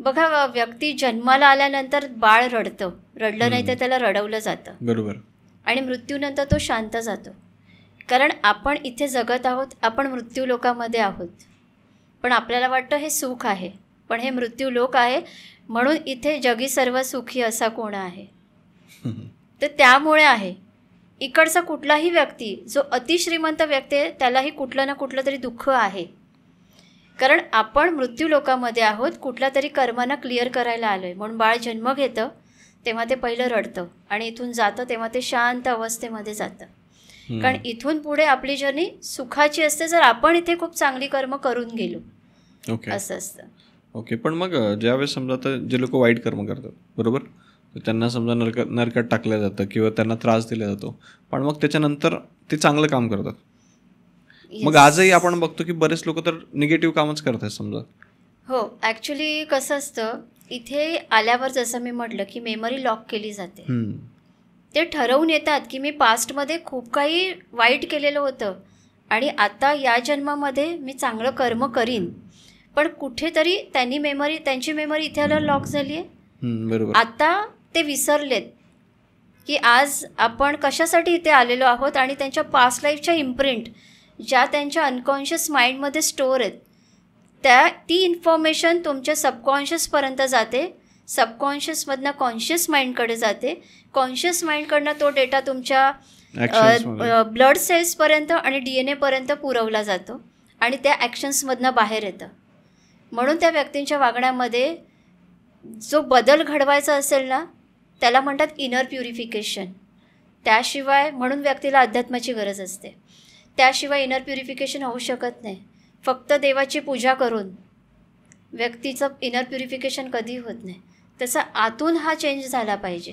[SPEAKER 1] बघा, व्यक्ती जन्माला आल्यानंतर बाळ रडलं नाही तर त्याला रडवलं जातं,
[SPEAKER 2] बरोबर. आणि
[SPEAKER 1] मृत्यूनंतर तो शांत जातो. कारण आपण इथे जगत आहोत, आपण मृत्यू लोकामध्ये आहोत, पण आपल्याला वाटतं हे सुख आहे, पण हे मृत्यू लोक आहे. म्हणून इथे जगी सर्व सुखी असा कोण आहे, तर त्यामुळे आहे. इकडचा कुठलाही व्यक्ती जो अतिश्रीमंत व्यक्ती आहे त्यालाही कुठलं ना कुठलं तरी दुःख आहे, कारण आपण मृत्यू लोकामध्ये आहोत, कुठल्या तरी कर्मांना क्लिअर करायला आलो आहे. म्हणून बाळ जन्म घेतं तेव्हा ते पहिलं रडतं आणि इथून जातं तेव्हा ते शांत अवस्थेमध्ये जातं. कारण इथून पुढे आपली जर्नी सुखाची असते जर आपण इथे खूप चांगली कर्म करून गेलो. असं असतं.
[SPEAKER 2] ओके, पण मग ज्यावेळेस समजा आता जे लोक वाईट कर्म करतात, बरोबर, त्यांना समजा नरकात टाकलं जातं किंवा त्यांना त्रास दिला जातो, पण मग त्याच्यानंतर ते चांगलं काम करतात. मग आजही आपण बघतो की बरेच लोक तर निगेटिव्ह कामच करतात समजा.
[SPEAKER 1] हो, ॲक्च्युली कसं असतं, इथे आल्यावर जसं मी म्हटलं की मेमरी लॉक केली जाते. ते ठरवून येतात की मी पास्टमध्ये खूप काही वाईट केलेलं होतं आणि आता या जन्मामध्ये मी चांगलं कर्म करीन, पण कुठेतरी त्यांची मेमरी इथे आल्यावर लॉक झाली आहे.
[SPEAKER 2] बरोबर.
[SPEAKER 1] आता ते विसरलेत की आज आपण कशासाठी इथे आलेलो आहोत आणि त्यांच्या पास्ट लाईफच्या इम्प्रिंट ज्या त्यांच्या अनकॉन्शियस माइंडमध्ये स्टोअर आहेत ती इन्फॉर्मेशन तुमच्या सबकॉन्शियसपर्यंत जाते, सबकॉन्शियसमधनं कॉन्शियस माइंडकडे जाते, कॉन्शियस माइंडकडनं तो डेटा तुमच्या ब्लड सेल्सपर्यंत आणि DNA पर्यंत पुरवला जातो आणि त्या ॲक्शन्समधनं बाहेर येतं. म्हणून त्या व्यक्तींच्या वागण्यामध्ये जो बदल घडवायचा असेल ना त्याला म्हणतात इनर प्युरिफिकेशन. त्याशिवाय म्हणून व्यक्तीला अध्यात्माची गरज असते. त्याशिवाय इनर प्युरिफिकेशन होऊ शकत नाही. फक्त देवाची पूजा करून व्यक्तीचं इनर प्युरिफिकेशन कधी होत नाही. त्याचा आतून हा चेंज झाला पाहिजे,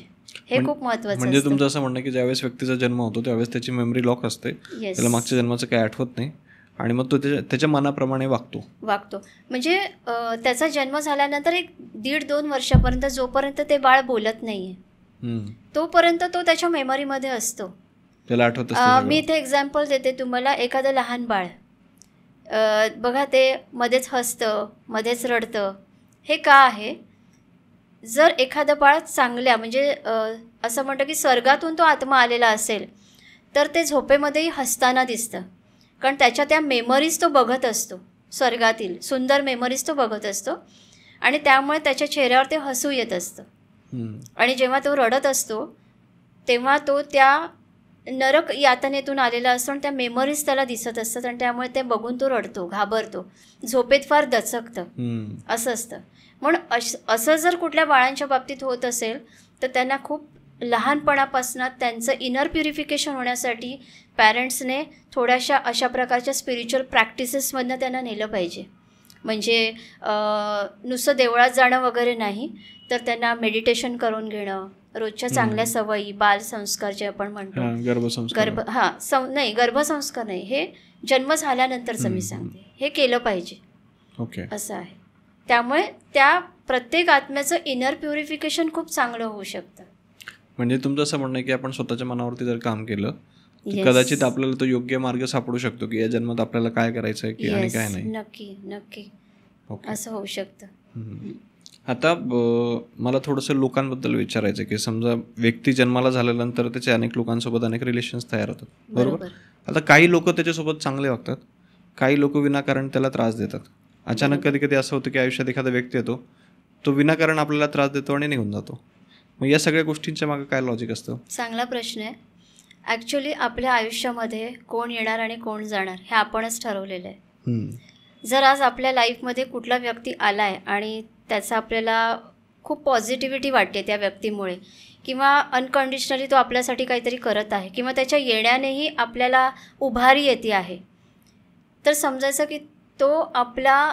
[SPEAKER 1] हे खूप महत्त्वाचं.
[SPEAKER 2] म्हणजे तुमचं असं म्हणणं की ज्यावेळेस व्यक्तीचा जन्म होतो त्यावेळेस त्याची मेमरी लॉक असते, त्याला मागच्या जन्माचं काही आठवत नाही आणि मग तो त्याच्या मनाप्रमाणे वागतो.
[SPEAKER 1] म्हणजे त्याचा जन्म झाल्यानंतर 1.5-2 वर्षापर्यंत जोपर्यंत ते बाळ बोलत नाहीये तोपर्यंत तो त्याच्या मेमरीमध्ये असतो,
[SPEAKER 2] त्याला आठवत.
[SPEAKER 1] मी इथे एक्झाम्पल देते तुम्हाला. एखादं लहान बाळ बघा, ते मध्येच हसतं, मध्येच रडतं. हे का आहे? जर एखादं बाळ चांगल्या म्हणजे असं म्हणतं की स्वर्गातून तो आत्मा आलेला असेल तर ते झोपेमध्येही हसताना दिसतं, कारण त्याच्या त्या मेमरीज तो बघत असतो, स्वर्गातील सुंदर मेमरीज तो बघत असतो आणि त्यामुळे त्याच्या चेहऱ्यावर ते हसू येत असतं. आणि जेव्हा तो रडत असतो तेव्हा तो त्या नरक यातनेतून आलेला असतो आणि त्या मेमरीज त्याला दिसत असतात आणि त्यामुळे ते बघून तो रडतो, घाबरतो, झोपेत फार दचकतं, असं असतं. म्हणून असं जर कुठल्या बाळांच्या बाबतीत होत असेल तर त्यांना खूप लहानपणापासून त्यांचं इनर प्युरिफिकेशन होण्यासाठी पॅरेंट्सने थोड्याशा अशा प्रकारच्या स्पिरिच्युअल प्रॅक्टिसेसमधनं त्यांना नेलं पाहिजे. म्हणजे नुसतं देवळात जाणं वगैरे नाही, तर त्यांना मेडिटेशन करून घेणं, रोजच्या चांगल्या सवयी, बालसंस्कार जे आपण म्हणतो, गर्भसंस्कार नाही, हे जन्म झाल्यानंतरचं मी सांगते, हे केलं पाहिजे. असं आहे. त्यामुळे त्या प्रत्येक आत्म्याचं इनर प्युरिफिकेशन खूप चांगलं होऊ शकतं.
[SPEAKER 2] म्हणजे तुमचं असं म्हणणं आहे की आपण स्वतःच्या मनावरती जर काम केलं कदाचित आपल्याला तो योग्य मार्ग सापडू शकतो की या जन्मात आपल्याला काय करायचं आहे आणि काय नाही.
[SPEAKER 1] नक्की असं होऊ शकतं.
[SPEAKER 2] आता मला थोडंसं लोकांबद्दल विचारायचं की समजा व्यक्ती जन्माला झाल्यानंतर त्याचे अनेक लोकांसोबत अनेक रिलेशन्स तयार होतात, बरोबर. आता काही लोक त्याच्यासोबत चांगले वागतात, काही लोक विनाकारण त्याला त्रास देतात. अचानक कधी कधी असं होतं की आयुष्यात एखादा व्यक्ती येतो, तो विनाकारण आपल्याला त्रास देतो आणि निघून जातो. मग या सगळ्या गोष्टींच्या मागे काय लॉजिक असतं?
[SPEAKER 1] चांगला प्रश्न आहे. ॲक्च्युली आपल्या आयुष्यामध्ये कोण येणार आणि कोण जाणार हे आपणच ठरवलेलं आहे. जर आज आपल्या लाईफमध्ये कुठला व्यक्ती आला आहे आणि त्याचा आपल्याला खूप पॉझिटिव्हिटी वाटते त्या व्यक्तीमुळे, किंवा अनकंडिशनली तो आपल्यासाठी काहीतरी करत आहे, किंवा त्याच्या येण्यानेही आपल्याला उभारी येते आहे, तर समजायचं की तो आपला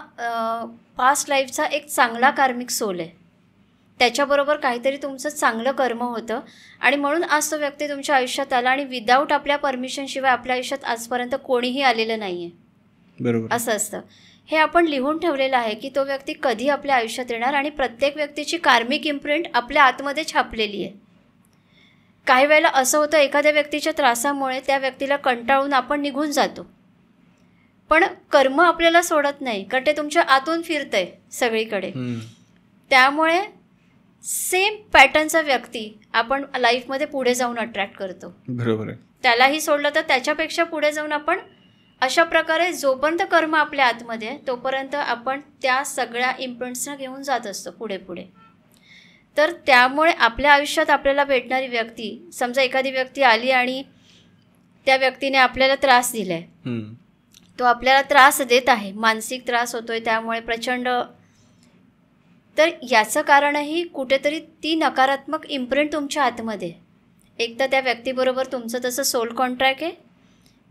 [SPEAKER 1] पास्ट लाईफचा एक चांगला कार्मिक सोल आहे. त्याच्याबरोबर काहीतरी तुमचं चांगलं कर्म होतं आणि म्हणून आज तो व्यक्ती तुमच्या आयुष्यात आला आणि विदाऊट आपल्या परमिशनशिवाय आपल्या आयुष्यात आजपर्यंत कोणीही आलेलं नाही आहे.
[SPEAKER 2] बरोबर.
[SPEAKER 1] असं असतं. हे आपण लिहून ठेवलेलं आहे की तो व्यक्ती कधी आपल्या आयुष्यात येणार आणि प्रत्येक व्यक्तीची कार्मिक इम्प्रिंट आपल्या आतमध्ये छापलेली आहे. काही वेळेला असं होतं, एखाद्या व्यक्तीच्या त्रासामुळे त्या व्यक्तीला कंटाळून आपण निघून जातो, पण कर्म आपल्याला सोडत नाही, कारण ते तुमच्या आतून फिरतंय सगळीकडे. त्यामुळे सेम पॅटर्नचा व्यक्ती आपण लाईफमध्ये पुढे जाऊन अट्रॅक्ट करतो.
[SPEAKER 2] बरोबर आहे.
[SPEAKER 1] त्यालाही सोडलं तर त्याच्यापेक्षा पुढे जाऊन आपण अशा प्रकारे जोपर्यंत कर्म आपल्या आतमध्ये तोपर्यंत आपण त्या सगळ्या इम्प्रिंट्सना घेऊन जात असतो पुढे पुढे. तर त्यामुळे आपल्या आयुष्यात आपल्याला भेटणारी व्यक्ती, समजा एखादी व्यक्ती आली आणि त्या व्यक्तीने आपल्याला त्रास दिला आहे, तो आपल्याला त्रास देत आहे, मानसिक त्रास होतोय त्यामुळे प्रचंड, तर याचं कारणही कुठेतरी ती नकारात्मक इम्प्रिंट तुमच्या आतमध्ये. एक तर त्या व्यक्तीबरोबर तुमचं तसं सोल कॉन्ट्रॅक्ट आहे,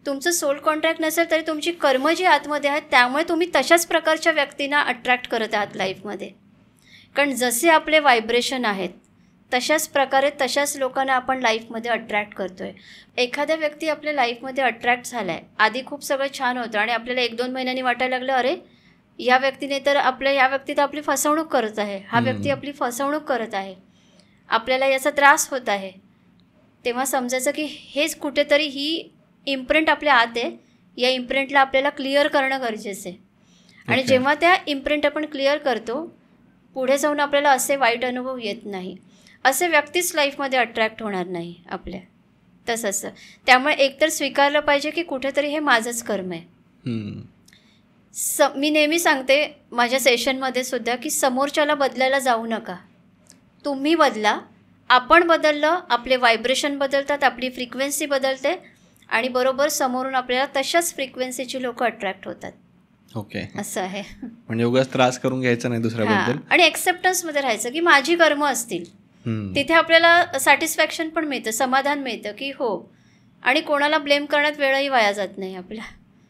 [SPEAKER 1] तुमचं सोल कॉन्ट्रॅक्ट नसेल तरी तुमची कर्म जी आतमध्ये आहेत त्यामुळे तुम्ही तशाच प्रकारच्या व्यक्तींना अट्रॅक्ट करत आहात लाईफमध्ये. कारण जसे आपले व्हायब्रेशन आहेत तशाच प्रकारे तशाच लोकांना आपण लाईफमध्ये अट्रॅक्ट करतो आहे. एखाद्या व्यक्ती आपल्या लाईफमध्ये अट्रॅक्ट झाला आहे, आधी खूप सगळं छान होतं आणि आपल्याला 1-2 महिन्यांनी वाटायला लागलं, अरे या व्यक्तीने तर या व्यक्ती तर आपली फसवणूक करत आहे, हा व्यक्ती आपली फसवणूक करत आहे, आपल्याला याचा त्रास होत आहे. तेव्हा समजायचं की हेच कुठेतरी ही इम्प्रिंट आपल्या आत आहे, या इम्प्रिंटला आपल्याला क्लिअर करणं गरजेचं आहे. आणि जेव्हा त्या इम्प्रिंट आपण क्लिअर करतो पुढे जाऊन आपल्याला असे वाईट अनुभव येत नाही, असे व्यक्तीच लाईफमध्ये अट्रॅक्ट होणार नाही आपल्या. तसंच त्यामुळे एकतर स्वीकारलं पाहिजे की कुठेतरी हे माझंच कर्म आहे. मी नेहमी सांगते माझ्या सेशनमध्ये सुद्धा की समोरच्याला बदलायला जाऊ नका, तुम्ही बदला. आपण बदललं, आपले व्हायब्रेशन बदलतात, आपली फ्रिक्वेन्सी बदलते आणि बरोबर समोरून आपल्याला तशाच फ्रिक्वेन्सीची लोक अट्रॅक्ट होतात.
[SPEAKER 2] ओके,
[SPEAKER 1] असं आहे.
[SPEAKER 2] म्हणजे उगाच त्रास करून घ्यायचा नाही दुसऱ्याबद्दल
[SPEAKER 1] आणि एक्सेप्टन्समध्ये राहायचं की माझी कर्म असतील, तिथे आपल्याला सॅटिस्फॅक्शन पण मिळतं, समाधान मिळतं की हो, आणि कोणाला ब्लेम करण्यात वेळही वाया जात नाही आपला.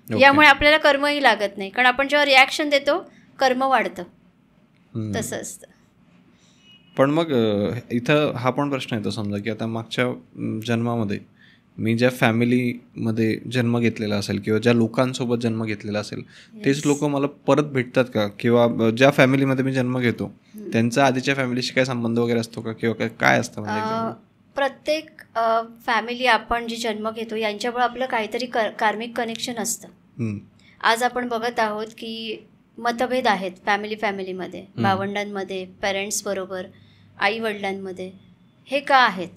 [SPEAKER 1] यामुळे आपल्याला कर्मही लागत नाही, कारण आपण जेव्हा रिॲक्शन देतो कर्म वाढतं. तसं असतं.
[SPEAKER 2] पण मग इथं हा पण प्रश्न येतो, समजा की आता मागच्या जन्मामध्ये मी ज्या फॅमिलीमध्ये जन्म घेतलेला असेल किंवा ज्या लोकांसोबत जन्म घेतलेला असेल तेच लोक मला परत भेटतात का, किंवा ज्या फॅमिलीमध्ये मी जन्म घेतो त्यांचा आधीच्या फॅमिलीशी काय संबंध वगैरे असतो का, किंवा काय असतं म्हणजे?
[SPEAKER 1] प्रत्येक फॅमिली आपण जे जन्म घेतो यांच्यामुळे आपलं काहीतरी कार्मिक कनेक्शन असतं. आज आपण बघत आहोत की मतभेद आहेत फॅमिलीमध्ये, भावंडांमध्ये, पेरेंट्स बरोबर, आई वडिलांमध्ये. हे का आहेत?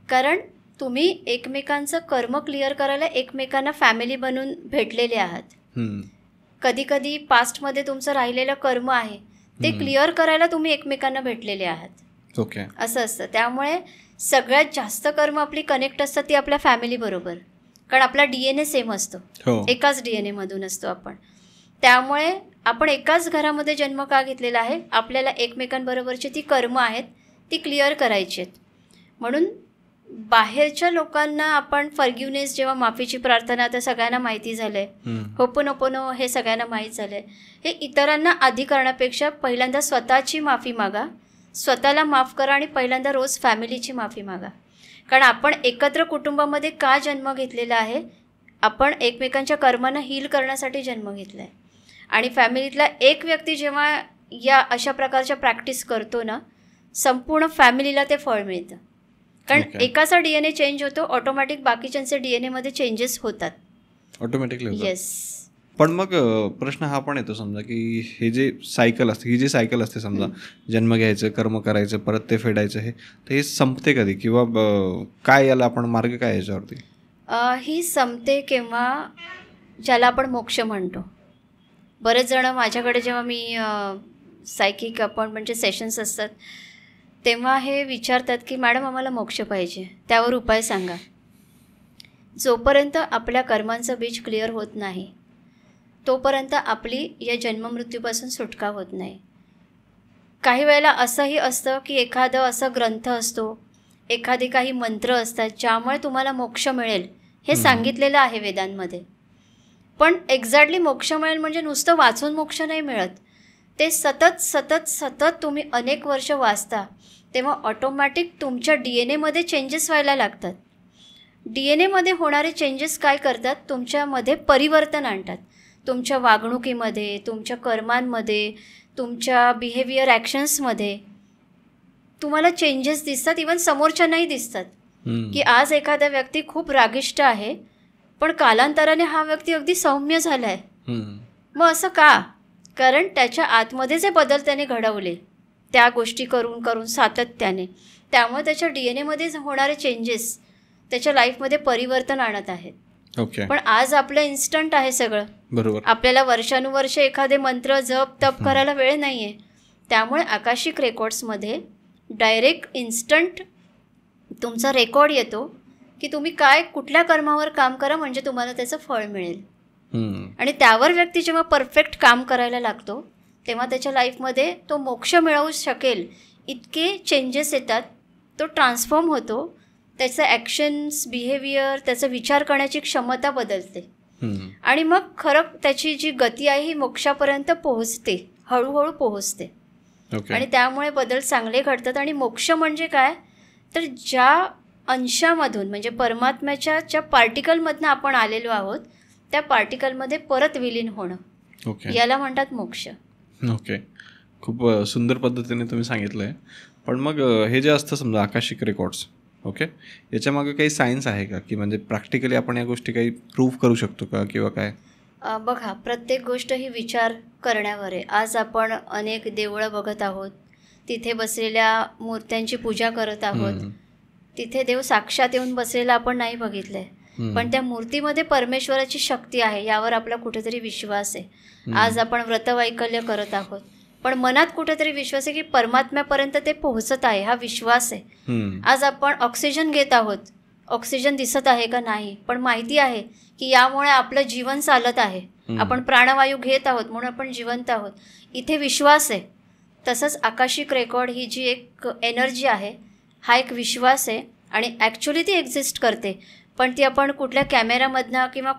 [SPEAKER 1] कारण तुम्ही एकमेकांचं कर्म क्लिअर करायला एकमेकांना फॅमिली बनून भेटलेले आहात. कधी कधी पास्टमध्ये तुमचं राहिलेलं कर्म आहे ते क्लिअर करायला तुम्ही एकमेकांना भेटलेले आहात.
[SPEAKER 2] ओके,
[SPEAKER 1] असं असतं. त्यामुळे सगळ्यात जास्त कर्म आपली कनेक्ट असतात ती आपल्या फॅमिली बरोबर, कारण आपला DNA सेम असतो. एकाच DNA मधून असतो आपण. त्यामुळे आपण एकाच घरामध्ये जन्म का घेतलेला आहे, आपल्याला एकमेकांबरोबरची ती कर्म आहेत ती क्लिअर करायची आहेत. म्हणून बाहेरच्या लोकांना आपण फॉरगिव्हनेस, जेव्हा माफीची प्रार्थना, आता सगळ्यांना माहिती झालं आहे, होपोनोपोनो हे सगळ्यांना माहीत झालं आहे. हे इतरांना आधी करण्यापेक्षा पहिल्यांदा स्वतःची माफी मागा, स्वतःला माफ करा आणि पहिल्यांदा रोज फॅमिलीची माफी मागा. कारण आपण एकत्र कुटुंबामध्ये का जन्म घेतलेला आहे, आपण एकमेकांच्या कर्मांना हील करण्यासाठी जन्म घेतला आहे. आणि फॅमिलीतला एक व्यक्ती जेव्हा या अशा प्रकारच्या प्रॅक्टिस करतो ना, संपूर्ण फॅमिलीला ते फळ मिळतं. कारण एकाचा DNA चेंज होतो, ऑटोमॅटिक बाकीच्यांचे DNA मध्ये चेंजेस होतात
[SPEAKER 2] ऑटोमॅटिकली.
[SPEAKER 1] येस.
[SPEAKER 2] पण मग प्रश्न हा पण येतो समजा की हे जे सायकल असते, ही जी सायकल असते समजा, जन्म घ्यायचं, कर्म करायचं, परत ते फेडायचं, हे संपते कधी, किंवा काय याला आपण मार्ग काय याच्यावरती?
[SPEAKER 1] ही संपते किंवा ज्याला आपण मोक्ष म्हणतो. बरेच जण माझ्याकडे जेव्हा मी सायकिक अपॉइंटमेंटचे सेशन्स असतात तेव्हा हे विचारतात की मॅडम आम्हाला मोक्ष पाहिजे, त्यावर उपाय सांगा. जोपर्यंत आपल्या कर्मांचं बीज क्लिअर होत नाही तोपर्यंत आपली या जन्ममृत्यूपासून सुटका होत नाही. काही वेळेला असंही असतं की एखादं असं ग्रंथ असतो, एखादे काही मंत्र असतात ज्यामुळे तुम्हाला मोक्ष मिळेल हे सांगितलेलं आहे वेदांमध्ये. पण एक्झॅक्टली मोक्ष मिळेल म्हणजे नुसतं वाचून मोक्ष नाही मिळत. ते सतत सतत सतत तुम्ही अनेक वर्ष वाचता तेव्हा ऑटोमॅटिक तुमच्या DNA मध्ये चेंजेस व्हायला लागतात. DNA मध्ये होणारे चेंजेस काय करतात, तुमच्यामध्ये परिवर्तन आणतात. तुमच्या वागणुकीमध्ये, तुमच्या कर्मांमध्ये, तुमच्या बिहेवियर ॲक्शन्समध्ये तुम्हाला चेंजेस दिसतात. इवन समोरच्यांनाही दिसतात की आज एखादा व्यक्ती खूप रागिष्ट आहे पण कालांतराने हा व्यक्ती अगदी सौम्य झाला आहे. मग असं का? कारण त्याच्या आतमध्ये जे बदल त्याने घडवले त्या गोष्टी करून करून सातत्याने, त्यामुळे त्याच्या DNA मध्ये होणारे चेंजेस त्याच्या लाईफमध्ये परिवर्तन आणत आहेत. पण आज आपलं इन्स्टंट आहे सगळं.
[SPEAKER 2] बरोबर.
[SPEAKER 1] आपल्याला वर्षानुवर्ष एखादे मंत्र जप तप करायला वेळ नाही आहे. त्यामुळे आकाशिक रेकॉर्ड्समध्ये डायरेक्ट इन्स्टंट तुमचा रेकॉर्ड येतो की तुम्ही काय कुठल्या कर्मावर काम करा म्हणजे तुम्हाला त्याचं फळ मिळेल. आणि त्यावर व्यक्ती जेव्हा परफेक्ट काम करायला लागतो तेव्हा त्याच्या लाईफमध्ये तो मोक्ष मिळवू शकेल इतके चेंजेस येतात. तो ट्रान्सफॉर्म होतो, त्याचं ॲक्शन्स, बिहेवियर, त्याचा विचार करण्याची क्षमता बदलते आणि मग खरं त्याची जी गती आहे ही मोक्षापर्यंत पोहोचते, हळूहळू पोहोचते. आणि त्यामुळे बदल चांगले घडतात. आणि मोक्ष म्हणजे काय, तर ज्या अंशामधून म्हणजे परमात्म्याच्या ज्या पार्टिकलमधनं आपण आलेलो आहोत त्या पार्टिकलमध्ये परत विलीन होणं, याला म्हणतात मोक्ष.
[SPEAKER 2] ओके, खूप सुंदर पद्धतीने तुम्ही सांगितलं आहे. पण मग हे जे असतं समजा आकाशिक रेकॉर्ड्स, ओके, याच्यामागं काही सायन्स आहे का, की म्हणजे प्रॅक्टिकली आपण या गोष्टी काही प्रूव्ह करू शकतो का किंवा काय?
[SPEAKER 1] बघा, प्रत्येक गोष्ट ही विचार करण्यावर आहे. आज आपण अनेक देवळं बघत आहोत, तिथे बसलेल्या मूर्त्यांची पूजा करत आहोत. तिथे देव साक्षात येऊन बसलेला आपण नाही बघितलंय, पण त्या मूर्तीमध्ये परमेश्वराची शक्ती आहे यावर आपला कुठेतरी विश्वास आहे. आज आपण व्रतवैकल्य करत आहोत पण मनात कुठेतरी विश्वास आहे की परमात्म्यापर्यंत ते पोहोचत आहे, हा विश्वास आहे. आज आपण ऑक्सिजन घेत आहोत, ऑक्सिजन दिसत आहे का नाही, पण माहिती आहे की यामुळे आपलं जीवन चालत आहे. आपण प्राणवायू घेत आहोत म्हणून आपण जिवंत आहोत, इथे विश्वास आहे. तसंच आकाशिक रेकॉर्ड ही जी एक एनर्जी आहे हा एक विश्वास आहे आणि ॲक्च्युली ती एक्झिस्ट करते, पण ती आपण कुठल्या कॅमेरामधनं किंवा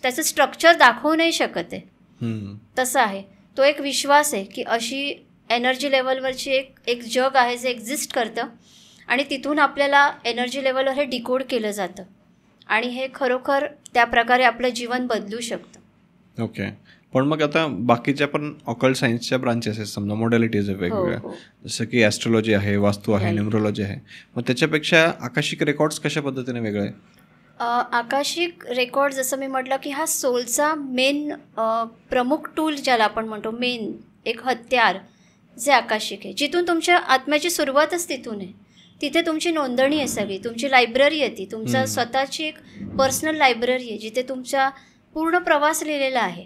[SPEAKER 1] त्याचं स्ट्रक्चर दाखवू नाही शकत आहे. तसं आहे, तो एक विश्वास आहे की अशी एनर्जी लेवलवरची एक जग आहे जे एक्झिस्ट करतं आणि तिथून आपल्याला एनर्जी लेवलवर हे डिकोड केलं जातं आणि हे खरोखर त्या प्रकारे आपलं जीवन बदलू शकतं.
[SPEAKER 2] ओके. पण मग आता बाकीच्या पण ऑकल्ट सायन्सच्या ब्रांचेस आहेत, समजा मोडॅलिटीज आहे वेगवेगळ्या, जसं की ॲस्ट्रोलॉजी आहे, वास्तू आहे, न्यूमरोलॉजी आहे. मग त्याच्यापेक्षा आकाशिक रेकॉर्ड्स कशा पद्धतीने वेगळे आहे?
[SPEAKER 1] आकाशिक रेकॉर्ड जसं मी म्हटलं की हा सोलचा मेन प्रमुख टूल ज्याला आपण म्हणतो, मेन एक हत्यार जे आकाशिक आहे, जिथून तुमच्या आत्म्याची सुरुवातच तिथून आहे. तिथे तुमची नोंदणी आहे, सगळी तुमची लायब्ररी आहे, ती तुमचा स्वतःची एक पर्सनल लायब्ररी आहे जिथे तुमचा पूर्ण प्रवास लिहिलेला आहे.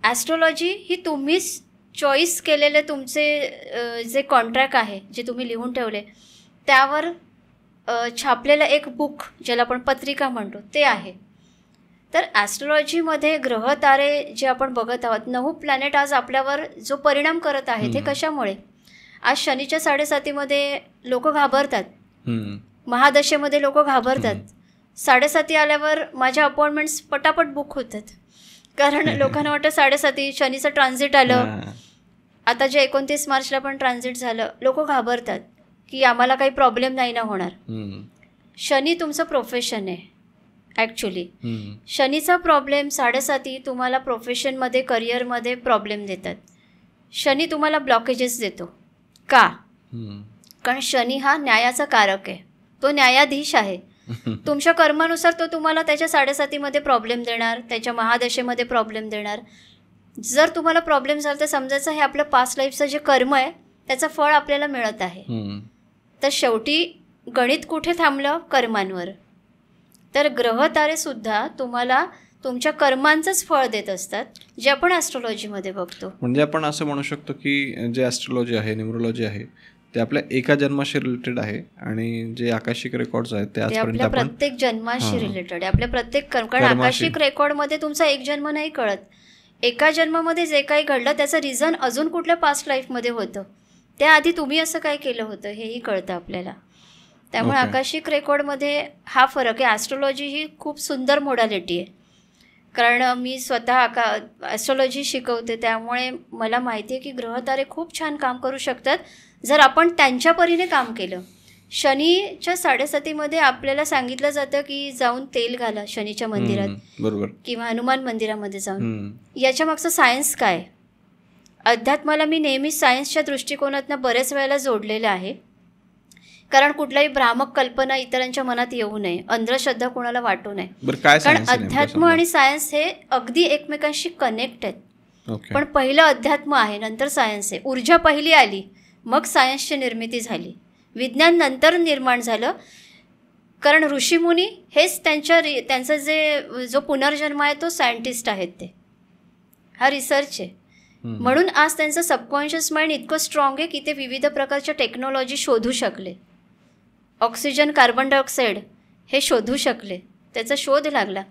[SPEAKER 1] ॲस्ट्रोलॉजी ही तुम्हीच चॉईस केलेले तुमचे जे कॉन्ट्रॅक्ट आहे, जे तुम्ही लिहून ठेवले, त्यावर छापलेलं एक बुक ज्याला आपण पत्रिका म्हणतो ते आहे. तर ॲस्ट्रोलॉजीमध्ये ग्रह तारे जे आपण बघत आहोत, 9 प्लॅनेट आज आपल्यावर जो परिणाम करत आहे ते कशामुळे? आज शनीच्या 7:30मध्ये लोक घाबरतात, महादशेमध्ये लोक घाबरतात. 7:30 आल्यावर माझ्या अपॉइंटमेंट्स पटापट बुक होतात, कारण लोकांना वाटतं 7:30 शनीचं ट्रान्झिट आलं. आता जे 29 मार्चला पण ट्रान्झिट झालं, लोक घाबरतात की आम्हाला काही प्रॉब्लेम नाही ना होणार. शनी तुमचं प्रोफेशन आहे ॲक्च्युली. शनीचा प्रॉब्लेम 7:30 तुम्हाला प्रोफेशनमध्ये, करिअरमध्ये प्रॉब्लेम देतात. शनी तुम्हाला ब्लॉकेजेस देतो. का? कारण शनी हा न्यायाचा कारक आहे, तो न्यायाधीश आहे. तुमच्या कर्मानुसार तो तुम्हाला त्याच्या 7:30मध्ये प्रॉब्लेम देणार, त्याच्या महादशेमध्ये प्रॉब्लेम देणार. जर तुम्हाला प्रॉब्लेम झाला तर समजायचं हे आपलं पास्ट लाईफचं जे कर्म आहे त्याचं फळ आपल्याला मिळत आहे. तर शेवटी गणित कुठे थांबलं? कर्मांवर. तर ग्रह तारेसुद्धा तुम्हाला तुमच्या कर्मांचंच फळ देत असतात, जे आपण ॲस्ट्रोलॉजीमध्ये बघतो.
[SPEAKER 2] म्हणजे आपण असं म्हणू शकतो की जे ॲस्ट्रोलॉजी आहे, न्यूमरोलॉजी आहे, ते आपल्या एका जन्माशी रिलेटेड आहे, आणि जे आकाशिक रेकॉर्ड्स आहेत ते
[SPEAKER 1] आपल्या प्रत्येक जन्माशी रिलेटेड आहे, आपल्या प्रत्येक कारण आकाशिक रेकॉर्डमध्ये तुमचा एक जन्म नाही कळत. एका जन्मामध्ये जे काही घडलं त्याचं रिझन अजून कुठल्या पास्ट लाईफमध्ये होतं, त्याआधी तुम्ही असं काय केलं होतं हेही कळतं आपल्याला. त्यामुळे आकाशिक रेकॉर्डमध्ये हा फरक आहे. ॲस्ट्रोलॉजी ही खूप सुंदर मोडॅलिटी आहे, कारण मी स्वतः ॲस्ट्रोलॉजी शिकवते, त्यामुळे मला माहिती आहे की ग्रहतारे खूप छान काम करू शकतात जर आपण त्यांच्या परीने काम केलं. शनीच्या 7:30मध्ये आपल्याला सांगितलं जातं की जाऊन तेल घाला शनीच्या मंदिरात,
[SPEAKER 2] बरोबर,
[SPEAKER 1] किंवा हनुमान मंदिरामध्ये जाऊन. याच्या मागचं सायन्स काय? अध्यात्माला मी नेहमी सायन्सच्या दृष्टिकोनातनं बरेच वेळेला जोडलेलं आहे, कारण कुठलाही भ्रामक कल्पना इतरांच्या मनात येऊ नये, अंधश्रद्धा कोणाला वाटू नये. कारण अध्यात्म आणि सायन्स हे अगदी एकमेकांशी कनेक्ट आहेत. पण पहिलं अध्यात्म आहे, नंतर सायन्स आहे. ऊर्जा पहिली आली, मग सायन्सची निर्मिती झाली. विज्ञान नंतर निर्माण झालं, कारण ऋषीमुनी हेच त्यांचं जो पुनर्जन्म आहे तो सायंटिस्ट आहेत, ते हा रिसर्च आहे. म्हणून आज त्यांचं सबकॉन्शियस माइंड इतकं स्ट्रॉंग आहे की ते विविध प्रकारच्या टेक्नॉलॉजी शोधू शकले. ऑक्सिजन, कार्बन डायऑक्साईड हे शोधू शकले, त्याचा शोध लागला.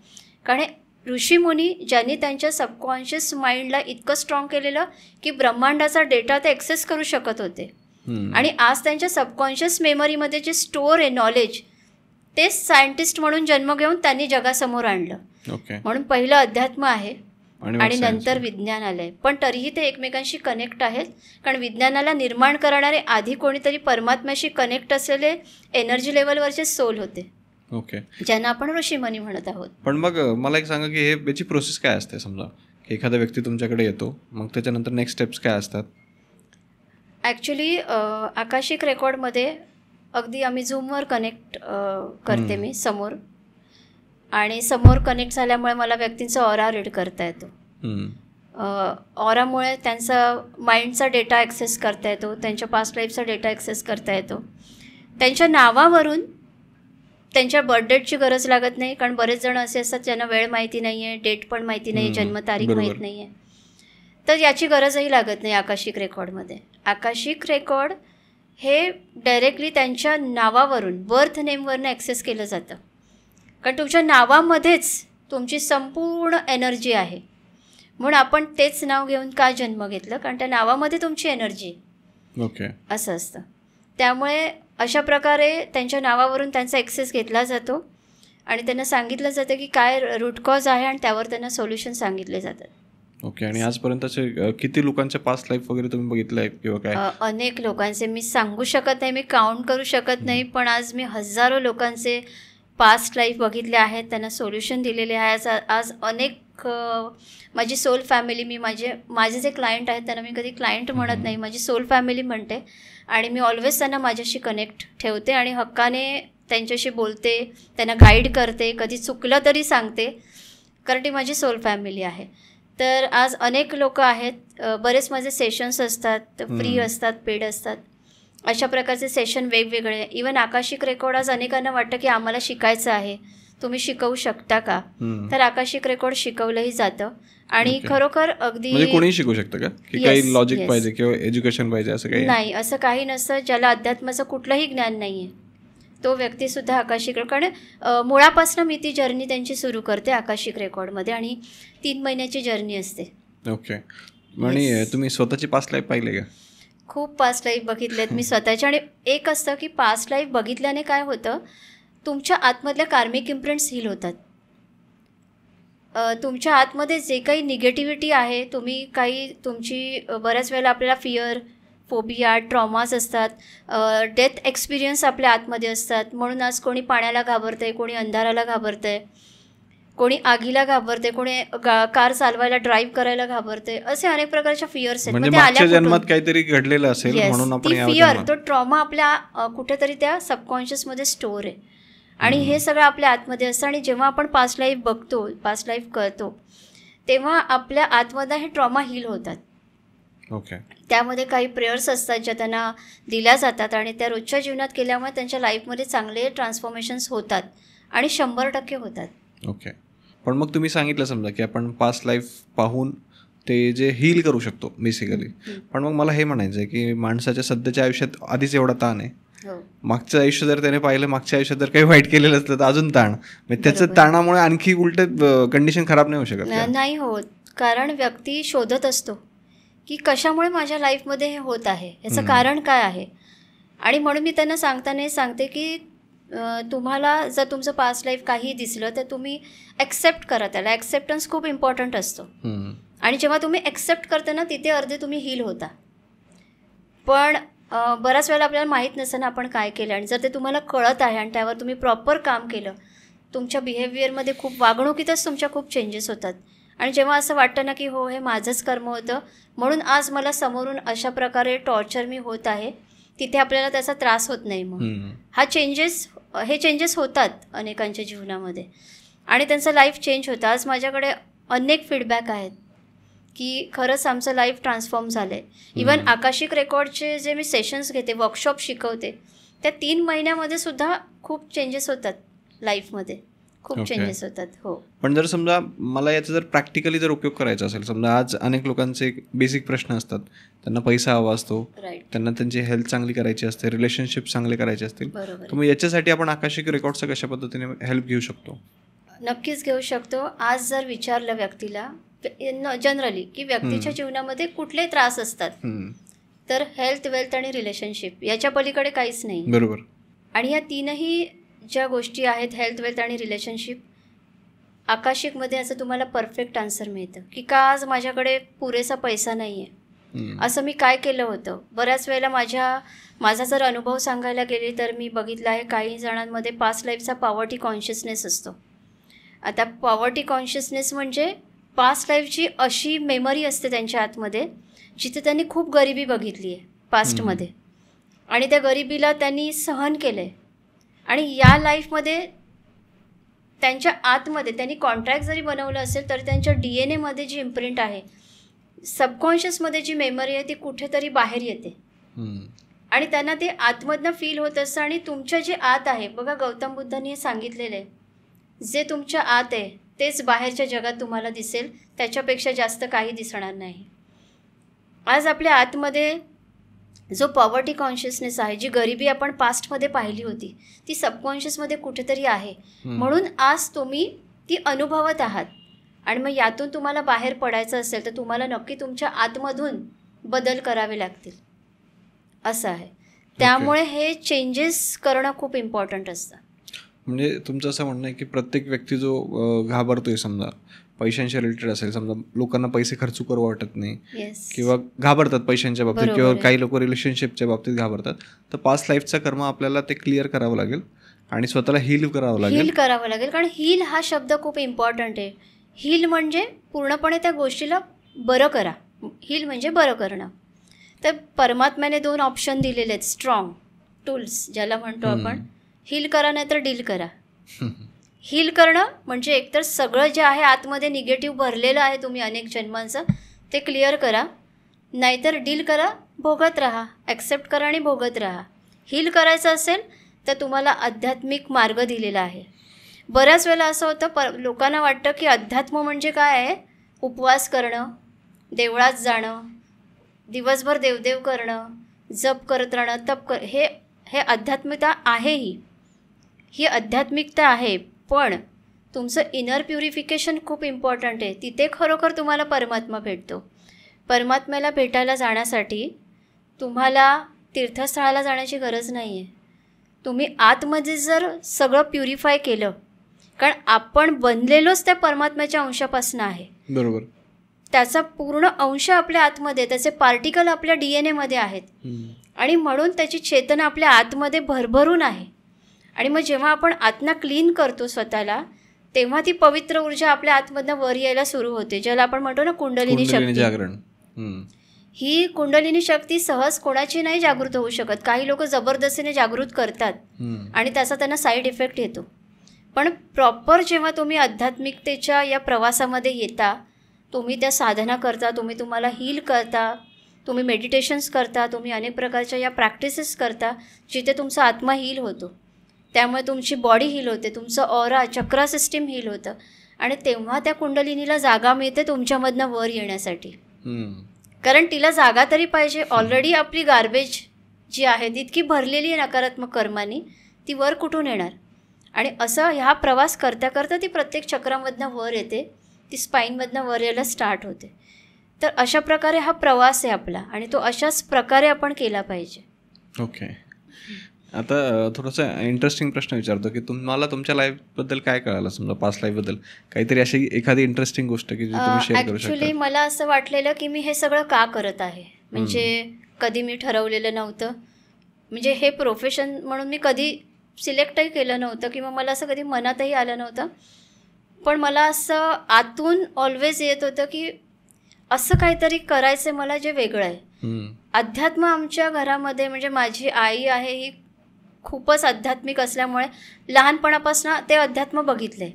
[SPEAKER 1] कारण ऋषीमुनी ज्यांनी त्यांच्या सबकॉन्शियस माइंडला इतकं स्ट्रॉंग केलेलं की ब्रह्मांडाचा डेटा ते ॲक्सेस करू शकत होते. आणि आज त्यांच्या सबकॉन्शियस मेमरीमध्ये जे स्टोअर आहे नॉलेज, ते सायंटिस्ट म्हणून जन्म घेऊन त्यांनी जगासमोर आणलं. म्हणून पहिलं अध्यात्म आहे आणि नंतर विज्ञान आलंय. पण तरीही ते एकमेकांशी कनेक्ट आहेत, कारण विज्ञानाला निर्माण करणारे आधी कोणीतरी परमात्म्याशी कनेक्ट असलेले एनर्जी लेवलवरचे सोल होते, ज्यांना आपण ऋषीमुनी म्हणत आहोत.
[SPEAKER 2] पण मग मला एक सांगा की याची प्रोसेस काय असते? समजा की एखादा व्यक्ती तुमच्याकडे येतो, मग त्याच्यानंतर नेक्स्ट स्टेप्स काय असतात?
[SPEAKER 1] ॲक्च्युली आकाशिक रेकॉर्डमध्ये अगदी आम्ही झूमवर कनेक्ट करते मी समोर, आणि समोर कनेक्ट झाल्यामुळे मला व्यक्तींचा ऑरा रीड करता येतो. ऑरामुळे त्यांचा माइंडचा डेटा ॲक्सेस करता येतो, त्यांच्या पास्ट लाईफचा डेटा ॲक्सेस करता येतो. त्यांच्या नावावरून त्यांच्या बर्थडेटची गरज लागत नाही, कारण बरेच जण असे असतात ज्यांना वेळ माहिती नाही आहे, डेट पण माहिती नाही, जन्मतारीख माहीत नाही आहे. तर याची गरजही लागत नाही आकाशिक रेकॉर्डमध्ये. आकाशिक रेकॉर्ड हे डायरेक्टली त्यांच्या नावावरून, बर्थ नेमवरनं ॲक्सेस केलं जातं, कारण तुमच्या नावामध्येच तुमची संपूर्ण एनर्जी आहे. म्हणून आपण तेच नाव घेऊन का जन्म घेतलं? कारण त्या नावामध्ये तुमची एनर्जी असं असतं. त्यामुळे अशा प्रकारे त्यांच्या नावावरून त्यांचा ॲक्सेस घेतला जातो आणि त्यांना सांगितलं जातं की काय रूट कॉज आहे, आणि त्यावर त्यांना सोल्युशन सांगितले जातात.
[SPEAKER 2] आणि आजपर्यंत किती लोकांचे पास्ट लाईफ वगैरे तुम्ही बघितलं आहे किंवा काय?
[SPEAKER 1] अनेक लोकांचे, मी सांगू शकत नाही, मी काउंट करू शकत नाही, पण आज मी हजारो लोकांचे पास्ट लाईफ बघितले आहेत, त्यांना सोल्युशन दिलेले आहे. आज अनेक माझी सोल फॅमिली, मी माझे जे क्लायंट आहेत त्यांना मी कधी क्लायंट म्हणत नाही, माझी सोल फॅमिली म्हणते. आणि मी ऑलवेज त्यांना माझ्याशी कनेक्ट ठेवते आणि हक्काने त्यांच्याशी बोलते, त्यांना गाईड करते, कधी चुकलं तरी सांगते, कारण ती माझी सोल फॅमिली आहे. तर आज अनेक लोक आहेत, बरेच माझे सेशन्स असतात, फ्री असतात, पेड असतात, अशा प्रकारचे सेशन वेगवेगळे. इवन आकाशिक रेकॉर्ड आज अनेकांना वाटतं की आम्हाला शिकायचं आहे, तुम्ही शिकवू शकता का? तर आकाशिक रेकॉर्ड शिकवलंही जातं आणि खरोखर अगदी
[SPEAKER 2] कोणी शिकू शकतं का, की काही लॉजिक पाहिजे किंवा एज्युकेशन पाहिजे असं काही
[SPEAKER 1] नाही? असं काही नसतं. ज्याला अध्यात्माचं कुठलंही ज्ञान नाही आहे तो व्यक्तीसुद्धा आकाशिक रेकॉर्ड, कारण मुळापासून मी ती जर्नी त्यांची सुरू करते आकाशिक रेकॉर्डमध्ये आणि 3 महिन्याची जर्नी असते.
[SPEAKER 2] ओके. आणि तुम्ही स्वतःची पास्ट लाईफ पाहिले का?
[SPEAKER 1] खूप पास्ट लाईफ बघितलेत मी स्वतःची. आणि एक असतं की पास्ट लाईफ बघितल्याने काय होतं, तुमच्या आतमधल्या कार्मिक इम्प्रिंट्स हील होतात. तुमच्या आतमध्ये जे काही निगेटिव्हिटी आहे, तुमची बऱ्याच वेळेला आपल्याला फिअर, फोबिया, ट्रॉमाज असतात, डेथ एक्सपिरियन्स आपल्या आतमध्ये असतात. म्हणून आज कोणी पाण्याला घाबरतं आहे, कोणी अंधाराला घाबरतं आहे, कोणी आगीला घाबरते, कोणी कार चालवायला, ड्राईव्ह करायला घाबरते. असे अनेक प्रकारच्या फिअर्स आहेत.
[SPEAKER 2] मागच्या जन्मात काहीतरी घडलेलं असेल म्हणून आपण
[SPEAKER 1] फिअर, तो ट्रॉमा आपल्या कुठेतरी त्या सबकॉन्शियसमध्ये स्टोअर आहे आणि हे सगळं आपल्या आतमध्ये असतं. आणि जेव्हा आपण पास्ट लाईफ बघतो, पास्ट लाईफ करतो, तेव्हा आपल्या आतमध्ये हे ट्रॉमा हील होतात.
[SPEAKER 2] ओके.
[SPEAKER 1] त्यामध्ये काही प्रेयर्स असतात ज्या त्यांना दिल्या जातात आणि त्या रोजच्या जीवनात केल्यामुळे त्यांच्या लाईफमध्ये चांगले ट्रान्सफॉर्मेशन्स होतात आणि 100% होतात.
[SPEAKER 2] ओके. पण मग तुम्ही सांगितलं समजा की आपण पास्ट लाईफ पाहून ते जे हील करू शकतो बेसिकली, पण मग मला हे म्हणायचं आहे की माणसाच्या सध्याच्या आयुष्यात आधीच एवढा ताण आहे, मागचं आयुष्य जर त्याने पाहिलं, मागच्या आयुष्यात जर काही वाईट केलेलं असलं तर अजून ताण, म्हणजे त्याचं ताणामुळे आणखी उलट कंडिशन खराब नाही होऊ शकत?
[SPEAKER 1] नाही होत, कारण व्यक्ती शोधत असतो की कशामुळे माझ्या लाईफमध्ये हे होत आहे, याचं कारण काय आहे. आणि म्हणून मी त्यांना सांगताना सांगते की तुम्हाला जर तुमचं पास्ट लाईफ काही दिसलं तर तुम्ही ॲक्सेप्ट करा त्याला. ॲक्सेप्टन्स खूप इम्पॉर्टंट असतो आणि जेव्हा तुम्ही ॲक्सेप्ट करता ना, तिथे अर्धे तुम्ही हील होता. पण बऱ्याच वेळेला आपल्याला माहीत नसतं ना आपण काय केलं, आणि जर ते तुम्हाला कळत आहे आणि त्यावर तुम्ही प्रॉपर काम केलं, तुमच्या बिहेवियरमध्ये खूप, वागणुकीतच तुमच्या खूप चेंजेस होतात. आणि जेव्हा असं वाटतं ना की हो, हे माझंच कर्म होतं म्हणून आज मला समोरून अशा प्रकारे टॉर्चर मी होत आहे, तिथे आपल्याला त्याचा त्रास होत नाही. मग हे चेंजेस होतात अनेकांच्या जीवनामध्ये आणि त्यांचं लाईफ चेंज होतं. आज माझ्याकडे अनेक फीडबॅक आहेत की खरंच आमचं लाईफ ट्रान्सफॉर्म झालं आहे. इवन आकाशिक रेकॉर्डचे जे मी सेशन्स घेते, वर्कशॉप शिकवते, त्या 3 महिन्यामध्ये सुद्धा खूप चेंजेस होतात लाईफमध्ये, खूप चेंजेस होतात. हो.
[SPEAKER 2] पण जर समजा मला याचा जर प्रॅक्टिकली जर उपयोग करायचा असेल, समजा आज अनेक लोकांचे बेसिक प्रश्न असतात, त्यांना पैसा हवा असतो, त्यांना त्यांची हेल्थ चांगली करायची असते, रिलेशनशिप चांगले करायचे असतील, तर मग याच्यासाठी आपण आकाशिक रेकॉर्डचा कशा पद्धतीने हेल्प घेऊ शकतो?
[SPEAKER 1] नक्कीच घेऊ शकतो. आज जर विचारलं व्यक्तीला जनरली की व्यक्तीच्या जीवनामध्ये कुठले त्रास असतात, तर हेल्थ, वेल्थ आणि रिलेशनशिप, याच्या पलीकडे काहीच नाही.
[SPEAKER 2] बरोबर.
[SPEAKER 1] आणि या 3ही ज्या गोष्टी आहेत, हेल्थ, वेल्थ आणि रिलेशनशिप, आकाशिकमध्ये असं तुम्हाला परफेक्ट आन्सर मिळतं की का आज माझ्याकडे पुरेसा पैसा नाही आहे, असं मी काय केलं होतं. बऱ्याच वेळेला माझा जर अनुभव सांगायला गेले तर मी बघितलं आहे काही जणांमध्ये पास्ट लाईफचा पॉवर्टी कॉन्शियसनेस असतो. आता पॉवर्टी कॉन्शियसनेस म्हणजे पास्ट लाईफची अशी मेमरी असते त्यांच्या आतमध्ये जिथे त्यांनी खूप गरिबी बघितली आहे पास्टमध्ये आणि त्या गरिबीला त्यांनी सहन केलं आहे. आणि या लाईफमध्ये त्यांच्या आतमध्ये त्यांनी कॉन्ट्रॅक्ट जरी बनवलं असेल तरी त्यांच्या DNA जी इम्प्रिंट आहे, सबकॉन्शियसमध्ये जी मेमरी आहे, ती कुठेतरी बाहेर येते आणि त्यांना ते आतमधनं फील होत असतं. आणि तुमच्या जे आत आहे, बघा गौतम बुद्धांनी हे सांगितलेलं आहे, जे तुमच्या आत आहे तेच बाहेरच्या जगात तुम्हाला दिसेल, त्याच्यापेक्षा जास्त काही दिसणार नाही. आज आपल्या आतमध्ये जो पॉवर्टी कॉन्शियसनेस आहे, जी गरिबी आपण पास्टमध्ये पाहिली होती, ती सबकॉन्शियसमध्ये कुठेतरी आहे. म्हणून आज तुम्ही ती अनुभवत आहात आणि मग यातून तुम्हाला बाहेर पडायचं असेल तर तुम्हाला नक्की तुमच्या आतमधून बदल करावे लागतील, असं आहे. त्यामुळे हे चेंजेस करणं खूप इम्पॉर्टंट असतं.
[SPEAKER 2] म्हणजे तुमचं असं म्हणणं आहे की प्रत्येक व्यक्ती जो घाबरतोय, समजा पैशांच्या रिलेटेड असेल, समजा लोकांना पैसे खर्च करू वाटत नाही किंवा घाबरतात पैशांच्या बाबतीत, किंवा काही लोक रिलेशनशिपच्या बाबतीत घाबरतात, तर पास्ट लाईफचा कर्म आपल्याला ते क्लिअर करावं लागेल आणि स्वतःला हील करावं लागेल
[SPEAKER 1] कारण हील हा शब्द खूप इम्पॉर्टंट आहे. हील म्हणजे पूर्णपणे त्या गोष्टीला बरं करा. हील म्हणजे बरं करणं. तर परमात्म्याने 2 ऑप्शन दिलेले आहेत, स्ट्रॉंग टूल्स ज्याला म्हणतो आपण. हील करा नाही तर डील करा. हील करणं म्हणजे एकतर सगळं जे आहे आतमध्ये निगेटिव्ह भरलेलं आहे तुम्ही अनेक जन्मांचं ते क्लिअर करा, नाहीतर डील करा, भोगत राहा, ॲक्सेप्ट करा आणि भोगत राहा. हील करायचं असेल तर तुम्हाला आध्यात्मिक मार्ग दिलेला आहे. बऱ्याच वेळेला असं होतं, लोकांना वाटतं की अध्यात्म म्हणजे काय आहे, उपवास करणं, देवळात जाणं, दिवसभर देवदेव करणं, जप करत राहणं, तप हे आध्यात्मिकता आहे. ही आध्यात्मिकता आहे, पण तुमचं इनर प्युरिफिकेशन खूप इम्पॉर्टंट आहे. तिथे खरोखर तुम्हाला परमात्मा भेटतो. परमात्म्याला भेटायला जाण्यासाठी तुम्हाला तीर्थस्थळाला जाण्याची गरज नाही आहे. तुम्ही आतमध्ये जर सगळं प्युरिफाय केलं, कारण आपण बनलेलोच त्या परमात्म्याच्या अंशापासून आहे.
[SPEAKER 2] बरोबर.
[SPEAKER 1] त्याचा पूर्ण अंश आपल्या आतमध्ये, त्याचे पार्टिकल आपल्या DNA मध्ये आहेत आणि म्हणून त्याची चेतना आपल्या आतमध्ये भरभरून आहे. आणि मग जेव्हा आपण आतना क्लीन करतो स्वतःला, तेव्हा ती पवित्र ऊर्जा आपल्या आतमधनं वर यायला सुरू होते, ज्याला आपण म्हणतो ना कुंडलिनी शक्ती. ही कुंडलिनी शक्ती सहज कोणाची नाही जागृत होऊ शकत. काही लोक जबरदस्तीने जागृत करतात आणि त्याचा त्यांना साईड इफेक्ट येतो. पण प्रॉपर जेव्हा तुम्ही आध्यात्मिकतेच्या या प्रवासामध्ये येता, तुम्ही त्या साधना करता, तुम्हाला हील करता, तुम्ही मेडिटेशन्स करता, तुम्ही अनेक प्रकारच्या या प्रॅक्टिसेस करता जिथे तुमचा आत्मा हील होतो. त्यामुळे तुमची बॉडी हील होते, तुमचं ऑरा चक्रा सिस्टीम हील होतं आणि तेव्हा त्या कुंडलिनीला जागा मिळते तुमच्यामधनं वर येण्यासाठी. कारण तिला जागा तरी पाहिजे. ऑलरेडी आपली गार्बेज जी आहे ती इतकी भरलेली आहे नकारात्मक कर्मांनी, ती वर कुठून येणार. आणि असं ह्या प्रवास करता करता ती प्रत्येक चक्रामधनं वर येते, ती स्पाईनमधनं वर यायला स्टार्ट होते. तर अशा प्रकारे हा प्रवास आहे आपला आणि तो अशाच प्रकारे आपण केला पाहिजे.
[SPEAKER 2] ओके. आता थोडासा इंटरेस्टिंग प्रश्न विचारतो की तुम्हाला तुमच्या लाईफबद्दल काय कळालं, समजा पास्ट लाईफबद्दल काहीतरी अशी एखादी इंटरेस्टिंग गोष्ट की जी तुम्ही शेअर करू शकता?
[SPEAKER 1] ॲक्च्युली मला असं वाटलेलं की मी हे सगळं का करत आहे, म्हणजे कधी मी ठरवलेलं नव्हतं, म्हणजे हे प्रोफेशन म्हणून मी कधी सिलेक्टही केलं नव्हतं किंवा मला असं कधी मनातही आलं नव्हतं. पण मला असं आतून ऑलवेज येत होतं की असं काहीतरी करायचं मला जे वेगळं आहे. अध्यात्म आमच्या घरामध्ये, म्हणजे माझी आई आहे ही खूपच आध्यात्मिक असल्यामुळे लहानपणापासून ते अध्यात्म बघितले.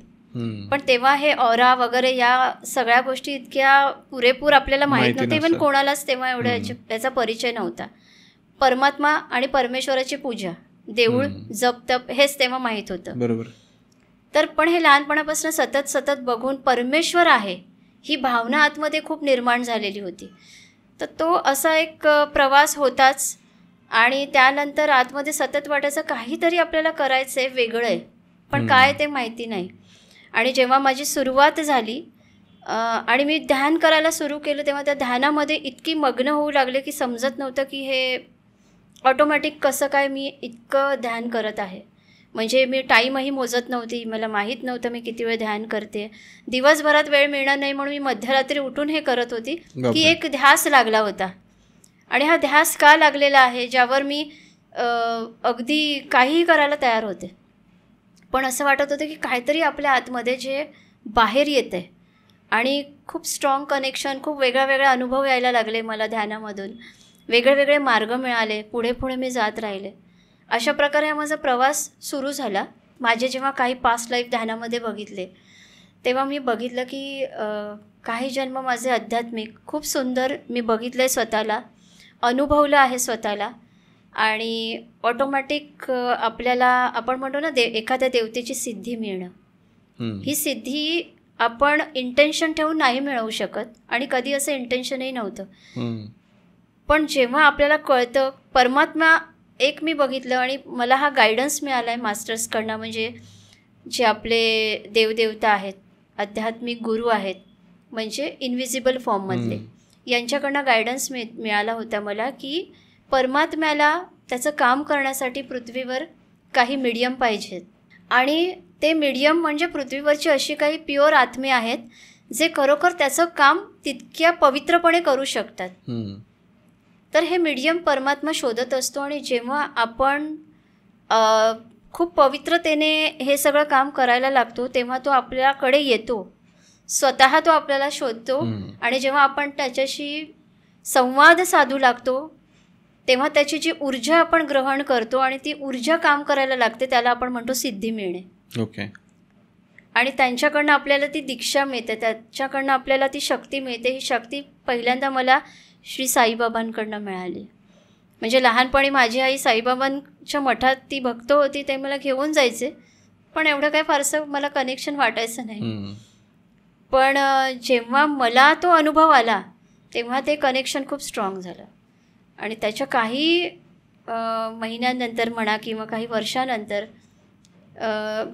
[SPEAKER 1] पण तेव्हा हे ऑरा वगैरे या सगळ्या गोष्टी इतक्या पुरेपूर आपल्याला माहीत नव्हत्या. इव्हन कोणालाच तेव्हा एवढ्या याचा परिचय नव्हता. परमात्मा आणि परमेश्वराची पूजा, देऊळ, जप तप हेच तेव्हा माहीत होतं.
[SPEAKER 2] बरोबर.
[SPEAKER 1] तर पण हे लहानपणापासून सतत बघून परमेश्वर आहे ही भावना आतमध्ये खूप निर्माण झालेली होती. तर तो असा एक प्रवास होताच. आणि त्यानंतर आतमध्ये सतत वाटायचं काहीतरी आपल्याला करायचं आहे, वेगळं आहे, पण काय ते माहिती नाही. आणि जेव्हा माझी सुरुवात झाली आणि मी ध्यान करायला सुरू केलं, तेव्हा त्या ध्यानामध्ये इतकी मग्न होऊ लागले की समजत नव्हतं की हे ऑटोमॅटिक कसं काय मी इतकं ध्यान करत आहे. म्हणजे मी टाईमही मोजत नव्हती, मला माहीत नव्हतं मी किती वेळ ध्यान करते. दिवसभरात वेळ मिळणार नाही म्हणून मी मध्यरात्री उठून हे करत होती की एक ध्यास लागला होता. आणि हा ध्यास का लागलेला आहे, ज्यावर मी अगदी काहीही करायला तयार होते. पण असं वाटत होतं की काहीतरी आपल्या आतमध्ये जे बाहेर येतं आहे आणि खूप स्ट्रॉंग कनेक्शन, खूप वेगळा अनुभव यायला लागले मला ध्यानामधून. वेगळे मार्ग मिळाले, पुढे मी जात राहिले. अशा प्रकारे हा माझा प्रवास सुरू झाला. माझे जेव्हा काही पास्ट लाईफ ध्यानामध्ये बघितले, तेव्हा मी बघितलं की काही जन्म माझे आध्यात्मिक खूप सुंदर मी बघितले, स्वतःला अनुभवलं आहे स्वतःला. आणि ऑटोमॅटिक आपल्याला आपण म्हणतो ना एखाद्या देवतेची सिद्धी मिळणं, ही सिद्धी आपण इंटेन्शन ठेवून नाही मिळवू शकत आणि कधी असं इंटेन्शनही नव्हतं. पण जेव्हा आपल्याला कळतं, परमात्मा एक मी बघितलं आणि मला हा गायडन्स मिळाला आहे मास्टर्सकडनं, म्हणजे जे आपले देवदेवता आहेत, आध्यात्मिक गुरु आहेत, म्हणजे इनव्हिजिबल फॉर्ममधले, यांच्याकडनं गायडन्स मिळाला होता मला की परमात्म्याला त्याचं काम करण्यासाठी पृथ्वीवर काही मीडियम पाहिजेत. आणि ते मीडियम म्हणजे पृथ्वीवरची अशी काही प्युअर आत्मे आहेत जे खरोखर त्याचं काम तितक्या पवित्रपणे करू शकतात. तर हे मीडियम परमात्मा शोधत असतो. आणि जेव्हा आपण खूप पवित्रतेने हे सगळं काम करायला लागतो, तेव्हा तो आपल्याकडे येतो, स्वतः तो आपल्याला शोधतो. आणि जेव्हा आपण त्याच्याशी संवाद साधू लागतो तेव्हा त्याची जी ऊर्जा आपण ग्रहण करतो आणि ती ऊर्जा काम करायला लागते, त्याला आपण म्हणतो सिद्धी मिळणे.
[SPEAKER 2] ओके.
[SPEAKER 1] आणि त्यांच्याकडनं आपल्याला ती दीक्षा मिळते, त्याच्याकडनं आपल्याला ती शक्ती मिळते. ही शक्ती पहिल्यांदा मला श्री साईबाबांकडनं मिळाली. म्हणजे लहानपणी माझी आई साईबाबांच्या मठात ती भक्त होती, ते मला घेऊन जायचे, पण एवढं काय फारसं मला कनेक्शन वाटायचं नाही. पण जेव्हा मला तो अनुभव आला तेव्हा ते कनेक्शन खूप स्ट्रॉंग झालं. आणि त्याच्या काही महिन्यानंतर म्हणा किंवा काही वर्षानंतर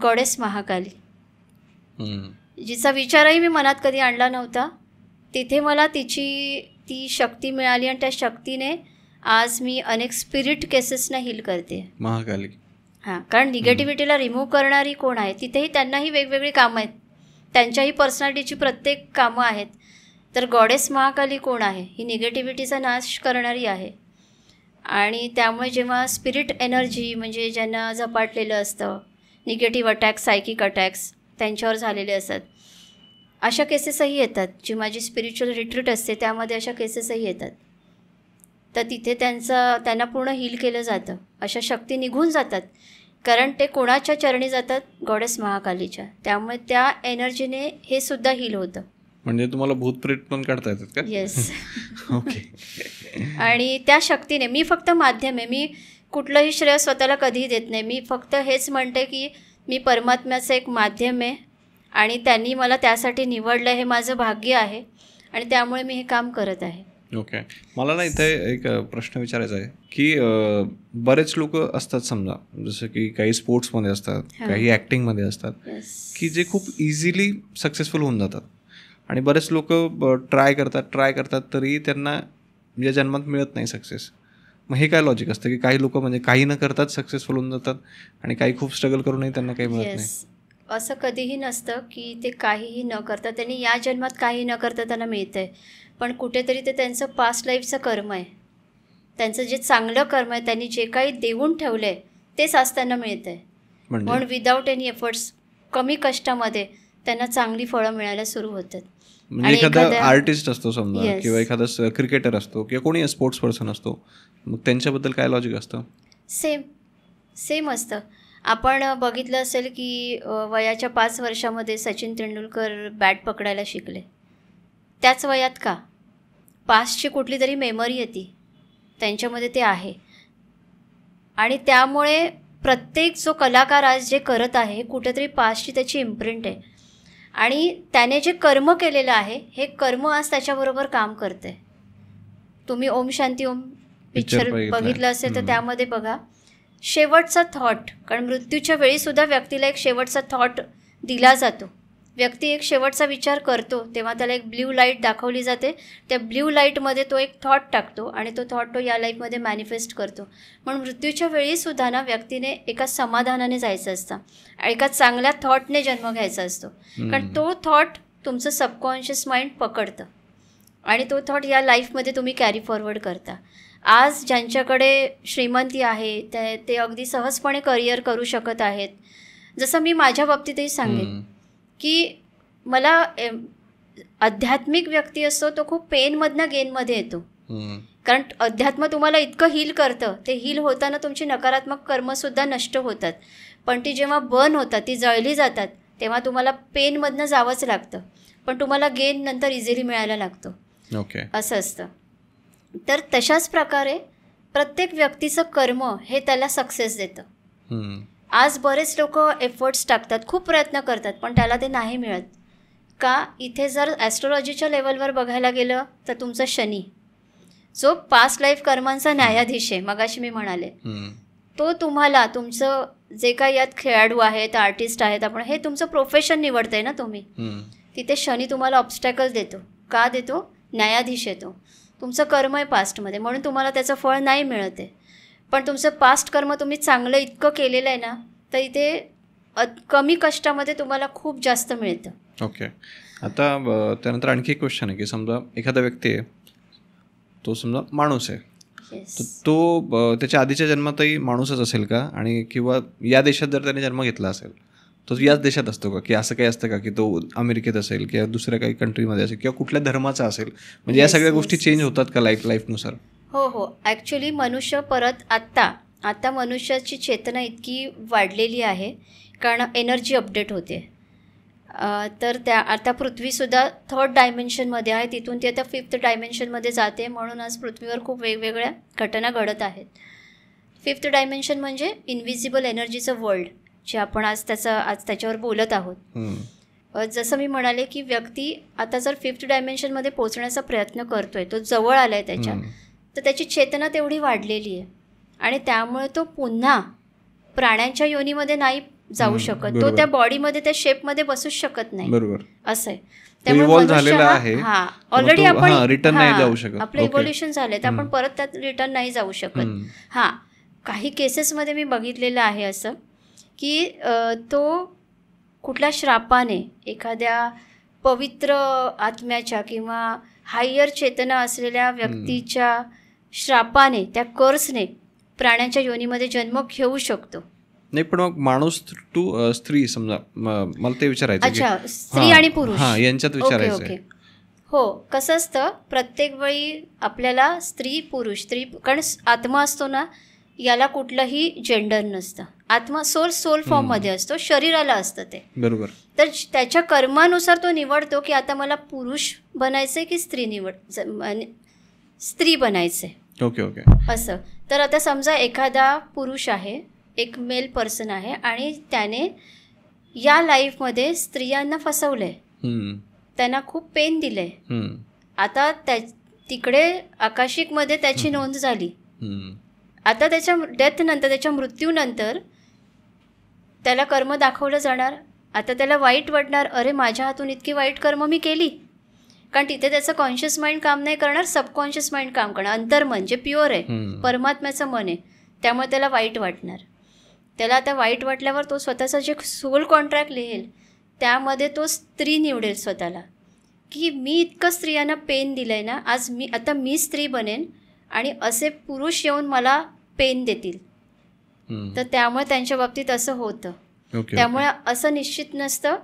[SPEAKER 1] गॉडेस महाकाली, जिचा विचारही मी मनात कधी आणला नव्हता, तिथे मला ती शक्ती मिळाली. आणि त्या शक्तीने आज मी अनेक स्पिरिट केसेसना हील करते.
[SPEAKER 2] महाकाली.
[SPEAKER 1] हां, कारण निगेटिव्हिटीला रिमूव्ह करणारी कोण आहे, तिथेही त्यांनाही वेगवेगळी कामं आहेत, त्यांच्याही पर्सनॅलिटीची प्रत्येक कामं आहेत. तर गॉडेस महाकाली कोण आहे, ही निगेटिव्हिटीचा नाश करणारी आहे. आणि त्यामुळे जेव्हा स्पिरिट एनर्जी, म्हणजे ज्यांना झपाटलेलं असतं, निगेटिव्ह अटॅक्स, सायकिक अटॅक्स त्यांच्यावर झालेले असतात, अशा केसेसही येतात. जी माझी स्पिरिच्युअल रिट्रीट असते त्यामध्ये अशा केसेसही येतात. तर तिथे त्यांना पूर्ण हील केलं जातं, अशा शक्ती निघून जातात. कारण ते कोणाच्या चरणी जातात, गॉडेस महाकालीच्या. त्यामुळे त्या एनर्जीने हे सुद्धा हील होतं.
[SPEAKER 2] म्हणजे तुम्हाला भूतप्रेत पण काढता येतात का?
[SPEAKER 1] येस.
[SPEAKER 2] ओके.
[SPEAKER 1] आणि त्या शक्तीने, मी फक्त माध्यम आहे, मी कुठलंही श्रेय स्वतःला कधीही देत नाही. मी फक्त हेच म्हणते की मी परमात्म्याचं एक माध्यम आहे आणि त्यांनी मला त्यासाठी निवडलं, हे माझं भाग्य आहे आणि त्यामुळे मी हे काम करत आहे.
[SPEAKER 2] ओके. मला ना इथे एक प्रश्न विचारायचा आहे की बरेच लोक असतात, समजा जसं की काही स्पोर्ट्समध्ये असतात, काही ॲक्टिंगमध्ये असतात, की जे खूप इझिली सक्सेसफुल होऊन जातात. आणि बरेच लोक ट्राय करतात तरी त्यांना म्हणजे जन्मात मिळत नाही सक्सेस. मग हे काय लॉजिक असतं की काही लोक म्हणजे काही न करतात सक्सेसफुल होऊन जातात आणि काही खूप स्ट्रगल करूनही त्यांना काही मिळत नाही?
[SPEAKER 1] असं कधीही नसतं की ते काहीही न करता, त्यांनी या जन्मात काही न करता त्यांना मिळतं आहे. पण कुठेतरी ते त्यांचं पास्ट लाईफचं कर्म आहे, त्यांचं जे चांगलं कर्म आहे, त्यांनी जे काही देऊन ठेवलं आहे तेच आज त्यांना मिळतं आहे. म्हणून विदाऊट एनी एफर्ट्स, कमी कष्टामध्ये त्यांना चांगली फळं मिळायला सुरू होतात.
[SPEAKER 2] म्हणजे एखादा आर्टिस्ट असतो समजा, किंवा एखादा क्रिकेटर असतो किंवा कोणी स्पोर्ट्स पर्सन असतो, मग त्यांच्याबद्दल काय लॉजिक असतं?
[SPEAKER 1] सेम असतं. आपण बघितलं असेल की वयाच्या 5 वर्षामध्ये सचिन तेंडुलकर बॅट पकडायला शिकले. त्याच वयात का? पास्टची कुठली तरी मेमरी येते त्यांच्यामध्ये, ते आहे. आणि त्यामुळे प्रत्येक जो कलाकार आज जे करत आहे, कुठेतरी पास्टची त्याची इम्प्रिंट आहे. आणि त्याने जे कर्म केलेलं आहे, हे कर्म आज त्याच्याबरोबर काम करते. तुम्ही ओम शांती ओम पिक्चर बघितलं असेल तर त्यामध्ये बघा, शेवटचा थॉट, कारण मृत्यूच्या वेळीसुद्धा व्यक्तीला एक शेवटचा थॉट दिला जातो. व्यक्ती एक शेवटचा विचार करतो तेव्हा त्याला एक ब्ल्यू लाईट दाखवली जाते. त्या ब्ल्यू लाईटमध्ये तो एक थॉट टाकतो आणि तो थॉट तो या लाईफमध्ये मॅनिफेस्ट करतो. म्हणून मृत्यूच्या वेळीसुद्धा ना व्यक्तीने एका समाधानाने जायचं असतं, एका चांगल्या थॉटने जन्म घ्यायचा असतो. कारण तो थॉट तुमचं सबकॉन्शियस माइंड पकडतं आणि तो थॉट या लाईफमध्ये तुम्ही कॅरी फॉरवर्ड करता. आज ज्यांच्याकडे श्रीमंती आहे ते अगदी सहजपणे करिअर करू शकत आहेत. जसं मी माझ्या बाबतीतही सांगेन की मला आध्यात्मिक व्यक्ती असतो तो खूप पेनमधनं गेनमध्ये येतो. कारण अध्यात्म तुम्हाला इतकं हील करतं, ते हील होताना तुमची नकारात्मक कर्मसुद्धा नष्ट होतात. पण ती जेव्हा बर्न होतात, ती जळली जातात, तेव्हा तुम्हाला पेनमधनं जावंच लागतं, पण तुम्हाला गेन नंतर इझिली मिळायला लागतो.
[SPEAKER 2] ओके.
[SPEAKER 1] असं असतं. तर तशाच प्रकारे प्रत्येक व्यक्तीचं कर्म हे त्याला सक्सेस देतं. आज बरेच लोक एफर्ट्स टाकतात, खूप प्रयत्न करतात, पण त्याला ते नाही मिळत का? इथे जर ॲस्ट्रॉलॉजीच्या लेवलवर बघायला गेलं तर तुमचा शनी, जो पास्ट लाईफ कर्मांचा न्यायाधीश आहे, मगाशी मी म्हणाले, तो तुम्हाला तुमचं जे काही यात खेळाडू आहेत, आर्टिस्ट आहेत, आपण हे तुमचं प्रोफेशन निवडतंय ना तुम्ही, तिथे शनी तुम्हाला ऑब्स्टॅकल देतो. का देतो? न्यायाधीश येतो. तुमचं कर्म आहे पास्टमध्ये, म्हणून तुम्हाला त्याचं फळ नाही मिळत आहे. पण तुमचं पास्ट कर्म तुम्ही चांगलं इतकं केलेलं आहे ना, तर इथे कमी कष्टामध्ये तुम्हाला खूप जास्त मिळतं.
[SPEAKER 2] ओके. आता त्यानंतर आणखी एक क्वेश्चन आहे की समजा एखादा व्यक्ती आहे, तो समजा माणूस आहे तो त्याच्या आधीच्या जन्मातही माणूसच असेल का, आणि किंवा या देशात जर त्याने जन्म घेतला असेल तो याच देशात असतो का, की असं काही असतं का की तो अमेरिकेत असेल किंवा दुसऱ्या काही कंट्रीमध्ये असेल किंवा कुठल्या धर्माचा असेल, म्हणजे या सगळ्या गोष्टी चेंज होतात का लाईफनुसार?
[SPEAKER 1] हो, ॲक्च्युली मनुष्य परत आता मनुष्याची चेतना इतकी वाढलेली आहे कारण एनर्जी अपडेट होते. तर आता पृथ्वीसुद्धा 3rd डायमेन्शनमध्ये आहे, तिथून ती आता 5th डायमेन्शनमध्ये जाते. म्हणून आज पृथ्वीवर खूप वेगवेगळ्या घटना घडत आहेत. 5th डायमेन्शन म्हणजे इनव्हिजिबल एनर्जीचं वर्ल्ड, जे आपण आज त्याच्यावर बोलत आहोत. जसं मी म्हणाले की व्यक्ती आता जर 5th डायमेन्शनमध्ये पोहोचण्याचा प्रयत्न करतोय, तो जवळ आला आहे त्याच्या, तर त्याची चेतना तेवढी वाढलेली आहे आणि त्यामुळे तो पुन्हा प्राण्यांच्या योनीमध्ये नाही जाऊ शकत. तो त्या बॉडीमध्ये, त्या शेपमध्ये बसूच शकत नाही.
[SPEAKER 2] बरोबर,
[SPEAKER 1] असं आहे. त्यामुळे ऑलरेडी आपण
[SPEAKER 2] रिटर्न नाही जाऊ शकत.
[SPEAKER 1] आपलं इव्होल्युशन झालंय, तर आपण परत त्यात रिटर्न नाही जाऊ शकत. काही केसेसमध्ये मी बघितलेलं आहे असं की तो कुठल्या श्रापाने, एखाद्या पवित्र आत्म्याच्या किंवा हायर चेतना असलेल्या व्यक्तीच्या श्रापाने, त्या कर्सने प्राण्यांच्या योनीमध्ये जन्म घेऊ शकतो.
[SPEAKER 2] नाही, पण मग माणूस टू स्त्री समजा, मला ते विचारायचं.
[SPEAKER 1] अच्छा, स्त्री आणि पुरुष
[SPEAKER 2] यांच्यात विचारायचं.
[SPEAKER 1] हो, कसं असतं, प्रत्येक वेळी आपल्याला स्त्री कारण आत्मा असतो ना, याला कुठलंही जेंडर नसतं. आत्मा सोल फॉर्ममध्ये असतो, शरीराला असतं ते.
[SPEAKER 2] बरोबर.
[SPEAKER 1] तर त्याच्या कर्मानुसार तो निवडतो की आता मला पुरुष बनायचंय की स्त्री बनायचंय.
[SPEAKER 2] ओके.
[SPEAKER 1] असं. तर आता समजा एखादा पुरुष आहे, एक मेल पर्सन आहे, आणि त्याने या लाईफमध्ये स्त्रियांना फसवलंय, त्यांना खूप पेन दिलंय. आता तिकडे आकाशिकमध्ये त्याची नोंद झाली. आता त्याच्या डेथनंतर, त्याच्या मृत्यूनंतर त्याला कर्म दाखवलं जाणार. आता त्याला वाईट वाटणार, अरे माझ्या हातून इतकी वाईट कर्म मी केली. कारण तिथे त्याचं कॉन्शियस माइंड काम नाही करणार, सबकॉन्शियस माइंड काम करणार. अंतर्मन जे प्युअर आहे, परमात्म्याचं मन आहे, त्यामुळे त्याला वाईट वाटणार. त्याला आता वाईट वाटल्यावर तो स्वतःचा जे सोल कॉन्ट्रॅक्ट लिहेल त्यामध्ये तो स्त्री निवडेल स्वतःला, की मी इतकं स्त्रियांना पेन दिलं आहे ना, आज आता मी स्त्री बनेन आणि असे पुरुष येऊन मला पेन देतील. तर त्यामुळे त्यांच्या बाबतीत असं होतं. त्यामुळे असं निश्चित नसतं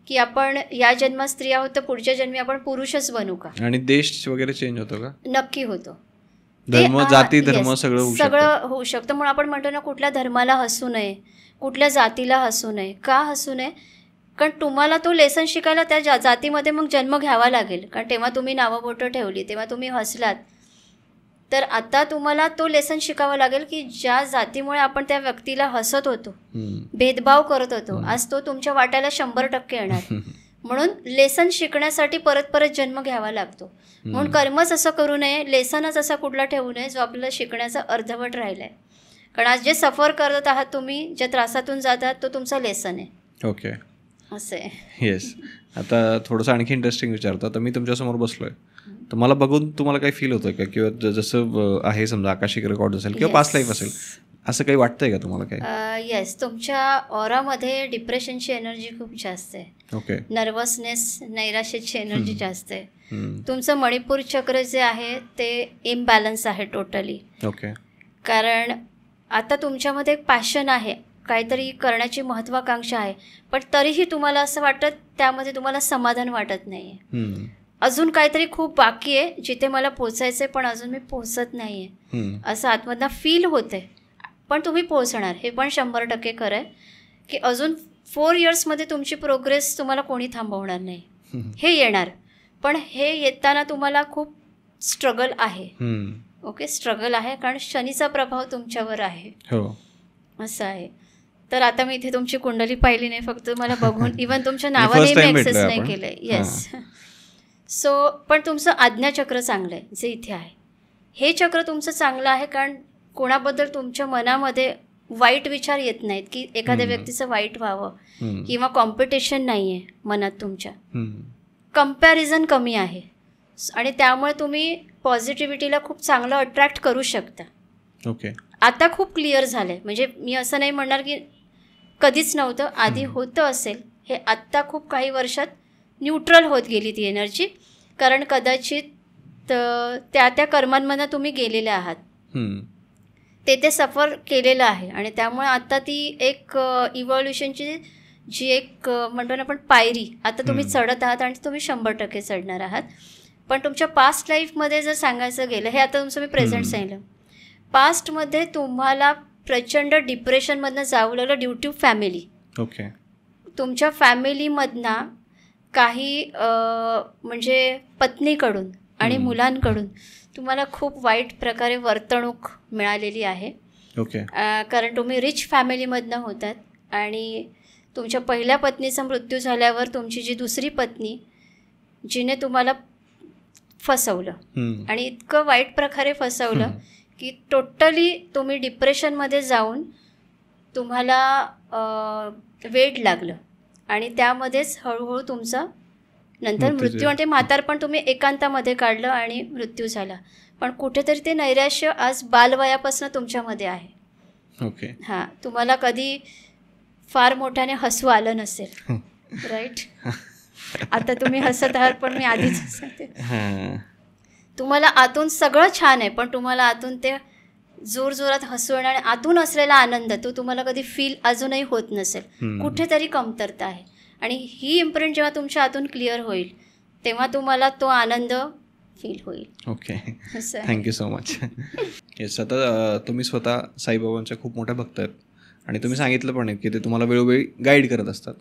[SPEAKER 1] की आपण या जन्मात स्त्री आहोत तर पुढच्या जन्मी आपण पुरुषच बनू का.
[SPEAKER 2] आणि देश वगैरे चेंज होतो का?
[SPEAKER 1] नक्की होतो.
[SPEAKER 2] धर्म, जाती, धर्म सगळं
[SPEAKER 1] होऊ शकतं. म्हणून आपण म्हणतो ना, कुठल्या धर्माला हसू नये, कुठल्या जातीला हसू नये. का हसू नये? कारण तुम्हाला तो लेसन शिकायला त्या जातीमध्ये मग जन्म घ्यावा लागेल. कारण तेव्हा तुम्ही नावं-बोटं ठेवली, तेव्हा तुम्ही हसलात. तर आता तुम्हाला तो लेसन शिकावा लागेल की ज्या जातीमुळे आपण त्या व्यक्तीला हसत होतो, भेदभाव करत होतो, आज तो तुमच्या वाट्याला 100% येणार. म्हणून लेसन शिकण्यासाठी परत जन्म घ्यावा लागतो. म्हणून कर्मच असं करू नये, लेसनच असा कुठला ठेवू नये जो आपल्याला शिकण्याचा अर्धवट राहिला आहे. कारण आज जे सफर करत आहात तुम्ही, ज्या त्रासातून जात आहात, तो तुमचा लेसन आहे.
[SPEAKER 2] ओके,
[SPEAKER 1] असं आहे.
[SPEAKER 2] येस. आता थोडंसं आणखी इंटरेस्टिंग विचारतो. आता मी तुमच्यासमोर बसलोय, तर मला बघून तुम्हाला काही फील होतंय का, किंवा जसं आहे समजा आकाशिक रेकॉर्ड असेल किंवा पास्ट लाईफ असेल, असं काही वाटतंय का तुम्हाला? काही
[SPEAKER 1] येस, तुमच्या ऑरामध्ये डिप्रेशनची एनर्जी खूप जास्त आहे.
[SPEAKER 2] ओके.
[SPEAKER 1] नर्वसनेस, नैराश्याची एनर्जी जास्त आहे. तुमचं मणिपूर चक्र जे आहे ते इम्बॅलन्स आहे टोटली.
[SPEAKER 2] ओके.
[SPEAKER 1] कारण आता तुमच्यामध्ये एक पॅशन आहे, काहीतरी करण्याची महत्त्वाकांक्षा आहे, पण तरीही तुम्हाला असं वाटत, त्यामध्ये तुम्हाला समाधान वाटत नाही आहे. अजून काहीतरी खूप बाकी आहे जिथे मला पोचायचं आहे, पण अजून मी पोचत नाही आहे असं आतमधनं फील होतं आहे. पण तुम्ही पोहोचणार, हे पण 100% खरं आहे की अजून 4 इयर्समध्ये तुमची प्रोग्रेस तुम्हाला कोणी थांबवणार नाही. हे येणार, पण हे येताना तुम्हाला खूप स्ट्रगल आहे. ओके, स्ट्रगल आहे, कारण शनीचा प्रभाव तुमच्यावर आहे. असं आहे. तर आता मी इथे तुमची कुंडली पाहिली नाही, फक्त मला बघून, इव्हन तुमच्या नावाने मी ॲक्सेस नाही केलं आहे. येस. सो पण तुमचं आज्ञाचक्र चांगलं आहे जे इथे आहे. हे चक्र तुमचं चांगलं आहे, कारण कोणाबद्दल तुमच्या मनामध्ये वाईट विचार येत नाहीत की एखाद्या व्यक्तीचं वाईट व्हावं, किंवा कॉम्पिटिशन नाही आहे मनात तुमच्या. कम्पॅरिझन कमी आहे आणि त्यामुळे तुम्ही पॉझिटिव्हिटीला खूप चांगलं अट्रॅक्ट करू शकता.
[SPEAKER 2] ओके.
[SPEAKER 1] आता खूप क्लिअर झालं आहे. म्हणजे मी असं नाही म्हणणार की कधीच नव्हतं, आधी होतं असेल. हे आत्ता खूप काही वर्षात न्यूट्रल होत गेली ती एनर्जी, कारण कदाचित त्या कर्मांमधून तुम्ही गेलेले आहात. ते सफर केलेलं आहे. आणि त्यामुळे आता ती एक इव्हॉल्युशनची जी एक म्हणतो ना आपण पायरी, आता तुम्ही चढत आहात आणि तुम्ही 100% चढणार आहात. पण तुमच्या पास्ट लाईफमध्ये जर सांगायचं गेलं, हे आता तुमचं मी प्रेझेंट सांगितलं, पास्टमध्ये तुम्हाला प्रचंड डिप्रेशनमधनं जावं लागलं ड्यू टू फॅमिली.
[SPEAKER 2] ओके.
[SPEAKER 1] तुमच्या फॅमिलीमधनं काही म्हणजे पत्नीकडून आणि मुलांकडून तुम्हाला खूप वाईट प्रकारे वर्तणूक मिळालेली आहे.
[SPEAKER 2] ओके.
[SPEAKER 1] कारण तुम्ही रिच फॅमिलीमधनं होतात आणि तुमच्या पहिल्या पत्नीचा मृत्यू झाल्यावर तुमची जी दुसरी पत्नी जिने तुम्हाला फसवलं आणि इतकं वाईट प्रकारे फसवलं की टोटली तुम्ही डिप्रेशनमध्ये जाऊन तुम्हाला वेड लागलं आणि त्यामध्येच हळूहळू तुमचा नंतर मृत्यू आणि ते म्हातारपण तुम्ही एकांतामध्ये काढलं आणि मृत्यू झाला. पण कुठेतरी ते नैराश्य आज बालवयापासून तुमच्यामध्ये आहे.
[SPEAKER 2] ओके.
[SPEAKER 1] हां, तुम्हाला कधी फार मोठ्याने हसू आलं नसेल, राईट? आता तुम्ही हसत आहात पण मी आधीच हसते. तुम्हाला आतून सगळं छान आहे पण तुम्हाला आतून ते जोरजोरात हसू येणार आणि आतून असलेला आनंद तो तुम्हाला कधी फील अजूनही होत नसेल. कुठेतरी कमतरता आहे आणि ही इम्प्रिंट जेव्हा तुमच्या आतून क्लिअर होईल तेव्हा तुम्हाला तो आनंद फील होईल.
[SPEAKER 2] Okay, thank you so much. Yes, आता तुम्ही स्वतः साईबाबांच्या खूप मोठ्या भक्त आहेत आणि तुम्ही सांगितलं पण आहे की ते तुम्हाला वेळोवेळी गाईड करत असतात.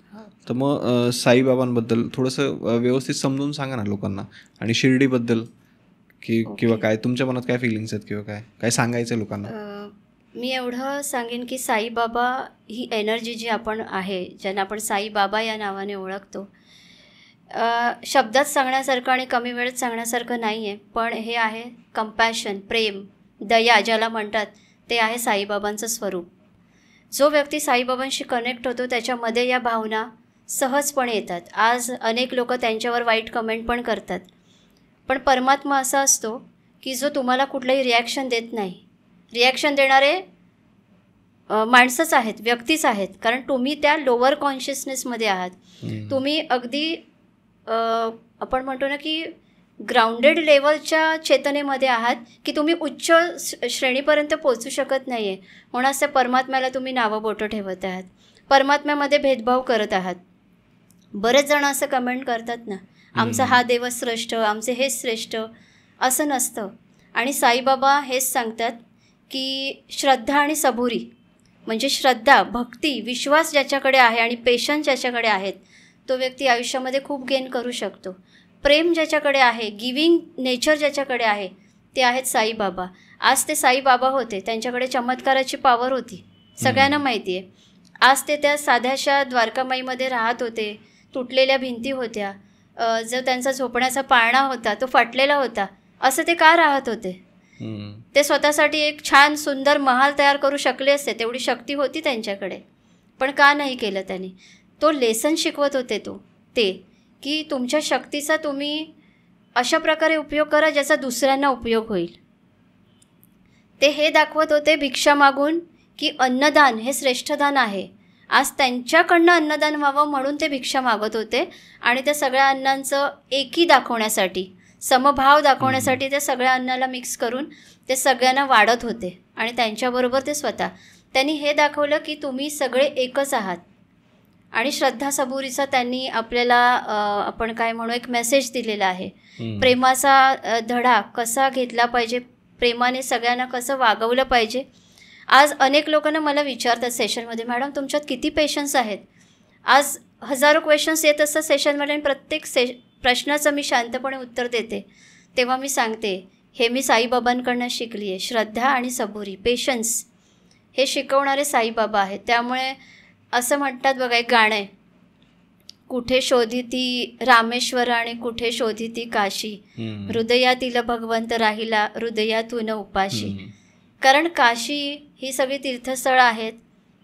[SPEAKER 2] तर मग साईबाबांबद्दल थोडंसं व्यवस्थित समजून सांगा ना लोकांना, आणि शिर्डीबद्दल की किंवा काय तुमच्या मनात काय फिलिंग्स आहेत किंवा काय सांगायचं लोकांना.
[SPEAKER 1] मी एवढं सांगेन की साईबाबा ही एनर्जी जी आपण आहे, ज्यांना आपण साईबाबा या नावाने ओळखतो, शब्दात सांगण्यासारखं आणि कमी वेळेत सांगण्यासारखं नाही आहे. पण हे आहे कंपॅशन, प्रेम, दया ज्याला म्हणतात, ते आहे साईबाबांचं स्वरूप. जो व्यक्ती साईबाबांशी कनेक्ट होतो त्याच्यामध्ये या भावना सहजपणे येतात. आज अनेक लोक त्यांच्यावर वाईट कमेंट पण करतात, पण परमात्मा असा असतो की जो तुम्हाला कुठलंही रिॲक्शन देत नाही. रिॲक्शन देणारे माणसंच आहेत, व्यक्तीच आहेत, कारण तुम्ही त्या लोअर कॉन्शियसनेसमध्ये आहात. तुम्ही अगदी आपण म्हणतो ना की ग्राउंडेड लेवलच्या चेतनेमध्ये आहात की तुम्ही उच्च श्रेणीपर्यंत पोचू शकत नाही आहे. म्हणूनच त्या परमात्म्याला तुम्ही नावं बोटं ठेवत आहात, परमात्म्यामध्ये भेदभाव करत आहात. बरेच जण असं कमेंट करतात ना, आमचा हा देवच श्रेष्ठ, आमचे हेच श्रेष्ठ. असं नसतं. आणि साईबाबा हेच सांगतात की श्रद्धा आणि सबुरी, म्हणजे श्रद्धा, भक्ती, विश्वास ज्याच्याकडे आहे आणि पेशन्स ज्याच्याकडे आहेत तो व्यक्ती आयुष्यामध्ये खूप गेन करू शकतो. प्रेम ज्याच्याकडे आहे, गिविंग नेचर ज्याच्याकडे आहे, ते आहेत साईबाबा. आज ते साईबाबा होते, त्यांच्याकडे चमत्काराची पॉवर होती, सगळ्यांना माहिती आहे. आज ते त्या साध्याशा द्वारकामाईमध्ये राहत होते, तुटलेल्या भिंती होत्या, जो त्यांचा झोपण्याचा पाळणा होता तो फाटलेला होता. असं ते का राहत होते? ते स्वतःसाठी एक छान सुंदर महाल तयार करू शकले असते, तेवढी शक्ती होती त्यांच्याकडे, पण का नाही केलं त्यांनी? तो लेसन शिकवत होते ते की तुमच्या शक्तीचा तुम्ही अशा प्रकारे उपयोग करा ज्याचा दुसऱ्यांना उपयोग होईल. ते हे दाखवत होते भिक्षा मागून की अन्नदान हे श्रेष्ठ दान आहे. आज त्यांच्याकडनं अन्नदान व्हावं म्हणून ते भिक्षा मागत होते आणि त्या सगळ्या अन्नांचं एकी दाखवण्यासाठी, समभाव दाखवण्यासाठी त्या सगळ्या अन्नाला मिक्स करून ते सगळ्यांना वाढत होते. आणि त्यांच्याबरोबर ते स्वतः, त्यांनी हे दाखवलं की तुम्ही सगळे एकच आहात. आणि श्रद्धा सबुरीचा त्यांनी आपल्याला आपण काय म्हणू एक मेसेज दिलेला आहे. प्रेमाचा धडा कसा घेतला पाहिजे, प्रेमाने सगळ्यांना कसं वागवलं पाहिजे. आज अनेक लोकांना मला विचारतात सेशनमध्ये, मॅडम तुमच्यात किती पेशन्स आहेत? आज हजारो क्वेश्चन्स येत असतात सेशनमध्ये आणि प्रत्येक प्रश्नाचं मी शांतपणे उत्तर देते. तेव्हा मी सांगते, हे मी साईबाबांकडनं शिकली आहे. श्रद्धा आणि सबुरी, पेशन्स हे शिकवणारे साईबाबा आहेत. त्यामुळे असं म्हणतात बघा, एक गाणं आहे, कुठे शोधिती रामेश्वर आणि कुठे शोधिती काशी, हृदयातील भगवंत राहिला हृदयातून उपाशी. कारण काशी ही सगळी तीर्थस्थळं आहेत,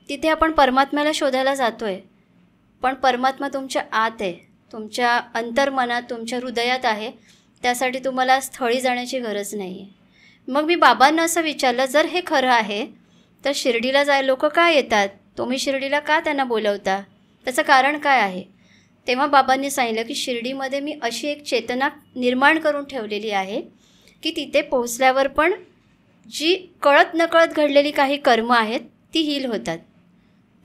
[SPEAKER 1] तिथे आपण परमात्म्याला शोधायला जातो आहे, पण परमात्मा तुमच्या आत आहे, तुमच्या अंतर्मनात, तुमच्या हृदयात आहे. त्यासाठी तुम्हाला स्थळी जाण्याची गरज नाही आहे. मग मी बाबांना असं विचारलं, जर हे खरं आहे तर शिर्डीला लोक का येतात? तुम्ही शिर्डीला का त्यांना बोलवता? त्याचं कारण काय आहे? तेव्हा बाबांनी सांगितलं की शिर्डीमध्ये मी अशी एक चेतना निर्माण करून ठेवलेली आहे की तिथे पोहोचल्यावर पण जी कळत नकळत घडलेली काही कर्म आहेत ती हील होतात.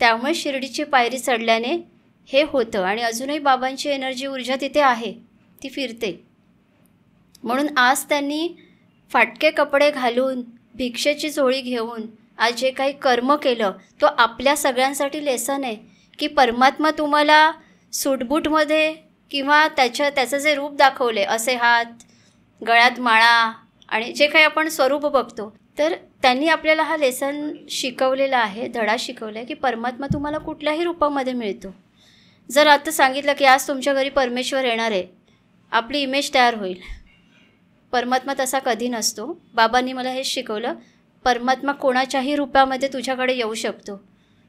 [SPEAKER 1] त्यामुळे शिर्डीची पायरी चढल्याने हे होतं आणि अजूनही बाबांची एनर्जी ऊर्जा तिथे आहे, ती फिरते. म्हणून आज त्यांनी फाटके कपडे घालून भिक्षेची झोळी घेऊन आज जे काही कर्म केलं तो आपल्या सगळ्यांसाठी लेसन आहे की परमात्मा तुम्हाला सूटबूटमध्ये किंवा त्याचं जे रूप दाखवले, असे हात, गळ्यात माळा आणि जे काही आपण स्वरूप बघतो, तर त्यांनी आपल्याला हा लेसन शिकवलेला आहे, धडा शिकवला आहे की परमात्मा तुम्हाला कुठल्याही रूपामध्ये मिळतो. जर आता सांगितलं की आज तुमच्या घरी परमेश्वर येणार आहे, आपली इमेज तयार होईल. परमात्मा तसा कधी नसतो. बाबांनी मला हेच शिकवलं, परमात्मा कोणाच्याही रूपामध्ये तुझ्याकडे येऊ शकतो.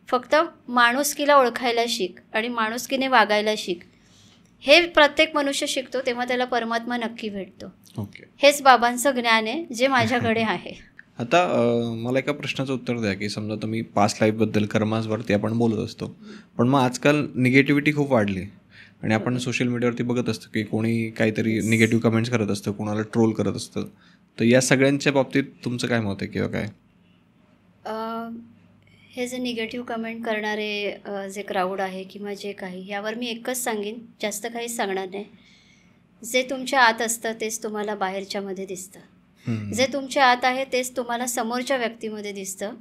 [SPEAKER 1] फक्त माणुसकीला ओळखायला शिक आणि माणुसकीने वागायला शिक. हे प्रत्येक मनुष्य शिकतो तेव्हा त्याला परमात्मा नक्की भेटतो.
[SPEAKER 2] ओके,
[SPEAKER 1] हेच बाबांचं ज्ञान आहे जे माझ्याकडे आहे.
[SPEAKER 2] आता मला एका प्रश्नाचं उत्तर द्या की समजा तुम्ही पास्ट लाईफबद्दल, कर्मांवरती आपण बोलत असतो, पण मग आजकाल निगेटिव्हिटी खूप वाढली आणि आपण सोशल मीडियावरती बघत असतो की कोणी काहीतरी निगेटिव्ह कमेंट्स करत असतं, कोणाला ट्रोल करत असतं. तर या सगळ्यांच्या बाबतीत तुमचं काय मत आहे किंवा काय?
[SPEAKER 1] हे जे निगेटिव्ह कमेंट करणारे जे क्राऊड आहे किंवा जे काही, यावर मी एकच सांगेन, जास्त काहीच सांगणार नाही. जे तुमच्या आत असतं तेच तुम्हाला बाहेरच्यामध्ये दिसतं. जे तुमच्या आत आहे तेच तुम्हाला समोरच्या व्यक्तीमध्ये दिसतं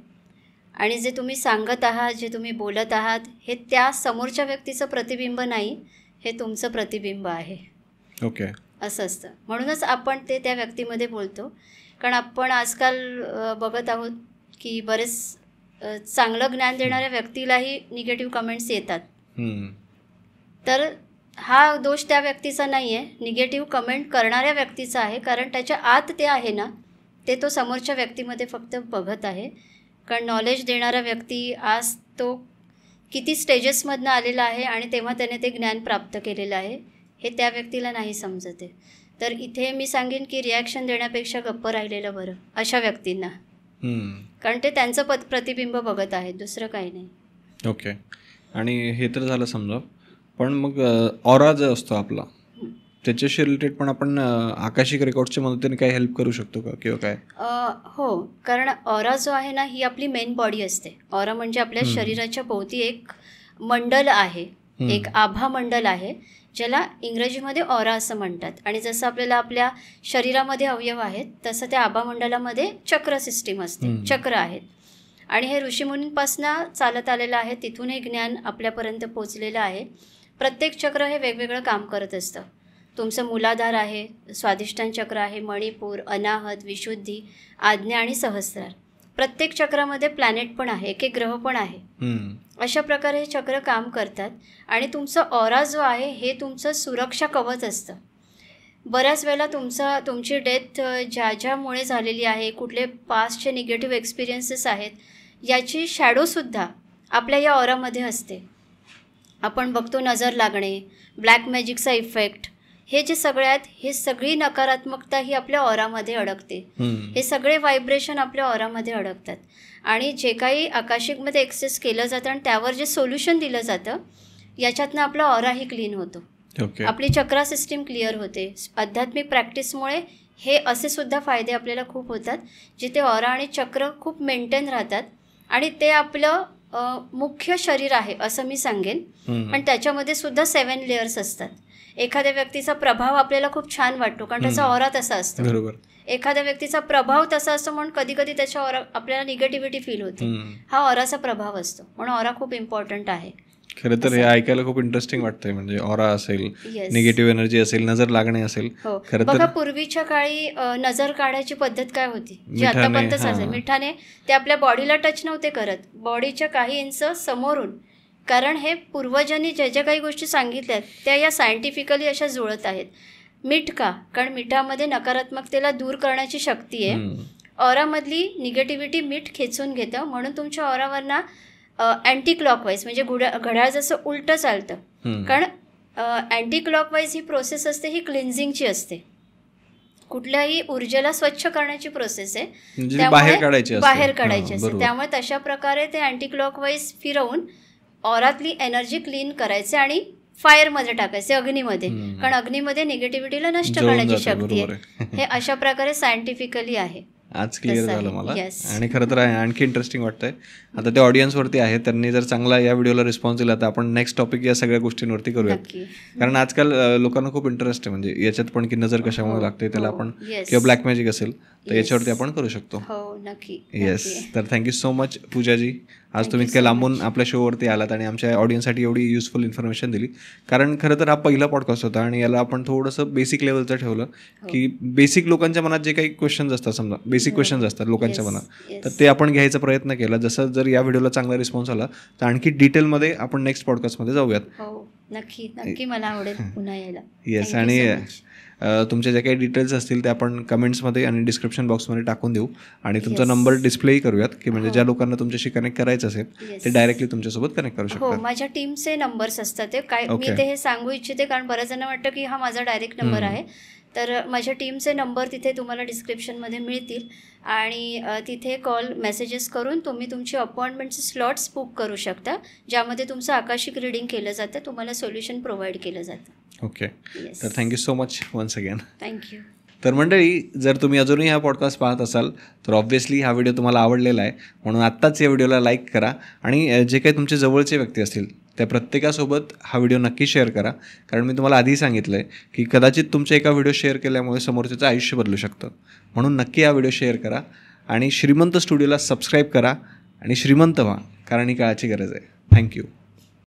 [SPEAKER 1] आणि जे तुम्ही सांगत आहात, जे तुम्ही बोलत आहात, हे त्या समोरच्या व्यक्तीचं प्रतिबिंब नाही, हे तुमचं प्रतिबिंब आहे.
[SPEAKER 2] ओके,
[SPEAKER 1] असं असतं. म्हणूनच आपण ते त्या व्यक्तीमध्ये बोलतो. कारण आपण आजकाल बघत आहोत की बरेच चांगलं ज्ञान देणाऱ्या व्यक्तीलाही निगेटिव्ह कमेंट्स येतात. तर हा दोष त्या व्यक्तीचा नाही आहे, निगेटिव्ह कमेंट करणाऱ्या व्यक्तीचा आहे. कारण त्याच्या आत ते आहे ना, ते तो समोरच्या व्यक्तीमध्ये फक्त बघत आहे. कारण नॉलेज देणारा व्यक्ती आज तो किती स्टेजेसमधनं आलेला आहे आणि तेव्हा त्याने ते ज्ञान प्राप्त केलेलं आहे, हे त्या व्यक्तीला नाही समजत आहे. तर इथे मी सांगेन की रिॲक्शन देण्यापेक्षा गप्प राहिलेलं बरं अशा व्यक्तींना. कारण ते त्यांचं प्रतिबिंब बघत आहेत, दुसरं काही नाही.
[SPEAKER 2] ओके, आणि हे तर झालं समजा, पण मग ऑरा जो असतो आपला, त्याच्याशी रिलेटेड पण आपण आकाशिक रेकॉर्ड्सच्या मदतीने काही हेल्प करू शकतो का किंवा काय?
[SPEAKER 1] हो, कारण ऑरा जो आहे ना, ही आपली मेन बॉडी असते. ऑरा म्हणजे आपल्या शरीराच्या भोवती एक मंडल आहे, एक आभा मंडल आहे, ज्याला इंग्रजीमध्ये ऑरा असं म्हणतात. आणि जसं आपल्याला आपल्या शरीरामध्ये अवयव आहेत तसं त्या आभामंडलामध्ये चक्र सिस्टीम असते, चक्र आहेत. आणि हे ऋषीमुनींपासनं चालत आलेलं आहे, तिथून हे ज्ञान आपल्यापर्यंत पोचलेलं आहे. प्रत्येक चक्र हे वेगवेगळं काम करत असतं. तुमचं मूलाधार आहे, स्वाधिष्ठान चक्र आहे, मणिपूर, अनाहत, विशुद्धी, आज्ञा आणि सहस्रार. प्रत्येक चक्रामध्ये प्लॅनेट पण आहे, एक एक ग्रह पण आहे. अशा प्रकारे हे चक्र काम करतात. आणि तुमचं ऑरा जो आहे हे तुमचं सुरक्षा कवच असतं. बऱ्याच वेळेला तुमची डेथ ज्यामुळे झालेली आहे, कुठले पास्टचे निगेटिव्ह एक्सपिरियन्सेस आहेत, याची शॅडोसुद्धा आपल्या या ऑरामध्ये असते. आपण बघतो नजर लागणे, ब्लॅक मॅजिकचा इफेक्ट, हे जे सगळे आहेत, हे सगळी नकारात्मकता ही आपल्या ऑरामध्ये अडकते. हे सगळे व्हायब्रेशन आपल्या ऑरामध्ये अडकतात. आणि जे काही आकाशिकमध्ये एक्सेस केलं जातं आणि त्यावर जे सोल्युशन दिलं जातं, याच्यातनं आपला ऑराही क्लीन होतो. आपली चक्रा सिस्टीम क्लिअर होते. आध्यात्मिक प्रॅक्टिसमुळे हे असे सुद्धा फायदे आपल्याला खूप होतात, जिथे ऑरा आणि चक्र खूप मेंटेन राहतात. आणि ते आपलं मुख्य शरीर आहे असं मी सांगेन. पण त्याच्यामध्ये सुद्धा 7 लेयर्स असतात. एखाद्या व्यक्तीचा प्रभाव आपल्याला खूप छान वाटतो कारण त्याचा ऑरा तसा असतो. एखाद्या व्यक्तीचा प्रभाव तसा असतो म्हणून कधी कधी त्याच्या ऑरा आपल्याला निगेटिव्हिटी फील होते. हा ऑराचा प्रभाव असतो, म्हणून ऑरा खूप इम्पॉर्टंट आहे.
[SPEAKER 2] खरं तर हे ऐकायला खूप इंटरेस्टिंग वाटतंय. म्हणजे ऑरा असेल, निगेटिव्ह एनर्जी असेल, नजर लागणे असेल.
[SPEAKER 1] बघा, पूर्वीच्या काळी नजर काढायची पद्धत काय होती, जी आतापर्यंत चालते मिठाने. ते आपल्या बॉडीला टच नव्हते करत, बॉडीच्या काही इंच समोरून. कारण हे पूर्वजांनी ज्या ज्या काही गोष्टी सांगितल्या त्या या सायंटिफिकली अशा जुळत आहेत. मीठ का? कारण मिठामध्ये नकारात्मकतेला दूर करण्याची शक्ती आहे. ऑरामधली निगेटिव्हिटी मीठ खेचून घेतं, म्हणून तुमच्या ऑरावरना अँटी क्लॉकवाईज म्हणजे घड्याळ जसं उलटं चालतं. कारण अँटी क्लॉकवाईज ही प्रोसेस असते, ही क्लिन्झिंगची असते. कुठल्याही ऊर्जेला स्वच्छ करण्याची प्रोसेस आहे, त्यामुळे बाहेर काढायची असते. त्यामुळे तशा प्रकारे ते अँटी क्लॉकवाईज फिरवून ऑरातली एनर्जी क्लीन करायचे आणि फायरमध्ये टाकायचे, अग्नीमध्ये. कारण अग्नीमध्ये निगेटिव्हिटीला नष्ट करण्याची शक्ती आहे. हे अशा प्रकारे सायंटिफिकली आहे.
[SPEAKER 2] आज क्लिअर झालं मला. आणि खरं तर आणखी इंटरेस्टिंग वाटतंय. आता ते ऑडियन्सवरती आहे, त्यांनी जर चांगला या व्हिडिओला रिस्पॉन्स दिला तर आपण नेक्स्ट टॉपिक या सगळ्या गोष्टींवरती करूयात. कारण आजकाल लोकांना खूप इंटरेस्ट आहे म्हणजे याच्यात पण की नजर कशामुळे लागते त्याला आपण, किंवा ब्लॅक मॅजिक असेल तर याच्यावरती आपण करू शकतो. येस. तर थँक्यू सो मच पूजाजी, आज तुम्ही इतक्या लांबून आपल्या शोवरती आलात आणि आमच्या ऑडियन्ससाठी एवढी युजफुल इन्फॉर्मेशन दिली. कारण खरं तर हा पहिला पॉडकास्ट होता आणि याला आपण थोडंसं बेसिक लेवलचं ठेवलं की बेसिक लोकांच्या मनात जे काही क्वेश्चन्स असतात, समजा बेसिक क्वेश्चन्स असतात लोकांच्या मनात, तर ते आपण घ्यायचा प्रयत्न केला. जसं जर या व्हिडिओला चांगला रिस्पॉन्स आला तर आणखी डिटेलमध्ये आपण नेक्स्ट पॉडकास्टमध्ये जाऊयात.
[SPEAKER 1] नक्की मला आवडेल पुन्हा यायला.
[SPEAKER 2] येस. आणि तुमचे जे काही डिटेल्स असतील ते आपण कमेंट्समध्ये आणि डिस्क्रिप्शन बॉक्समध्ये टाकून देऊ आणि तुमचा नंबर डिस्प्लेही करूयात की म्हणजे ज्या लोकांना तुमच्याशी कनेक्ट करायचं असेल ते डायरेक्टली तुमच्यासोबत कनेक्ट करू शकतात.
[SPEAKER 1] माझ्या टीमचे नंबर्स असतात ते काय, मी ते हे सांगू इच्छिते कारण बऱ्याच जण वाटतं की हा माझा डायरेक्ट नंबर आहे. तर माझ्या टीमचे नंबर तिथे तुम्हाला डिस्क्रिप्शनमध्ये मिळतील आणि तिथे कॉल मेसेजेस करून तुम्ही तुमची अपॉइंटमेंटचे स्लॉट्स बुक करू शकता, ज्यामध्ये तुमचं आकाशिक रिडिंग केलं जातं, तुम्हाला सोल्युशन प्रोव्हाइड केलं जातं.
[SPEAKER 2] ओके. तर thank you so much once again.
[SPEAKER 1] Thank you.
[SPEAKER 2] तर मंडळी, जर तुम्ही अजूनही हा पॉडकास्ट पाहत असाल तर ऑब्व्हियसली हा व्हिडिओ तुम्हाला आवडलेला आहे, म्हणून आत्ताच या व्हिडिओला लाईक करा आणि जे काही तुमचे जवळचे व्यक्ती असतील त्या प्रत्येकासोबत हा व्हिडिओ नक्की शेअर करा. कारण मी तुम्हाला आधी सांगितलं आहे की कदाचित तुमच्या एका व्हिडिओ शेअर केल्यामुळे समोरच्याचं आयुष्य बदलू शकतं. म्हणून नक्की हा व्हिडिओ शेअर करा आणि श्रीमंत स्टुडिओला सबस्क्राईब करा आणि श्रीमंत व्हा, कारण ही काळाची गरज आहे. थँक्यू.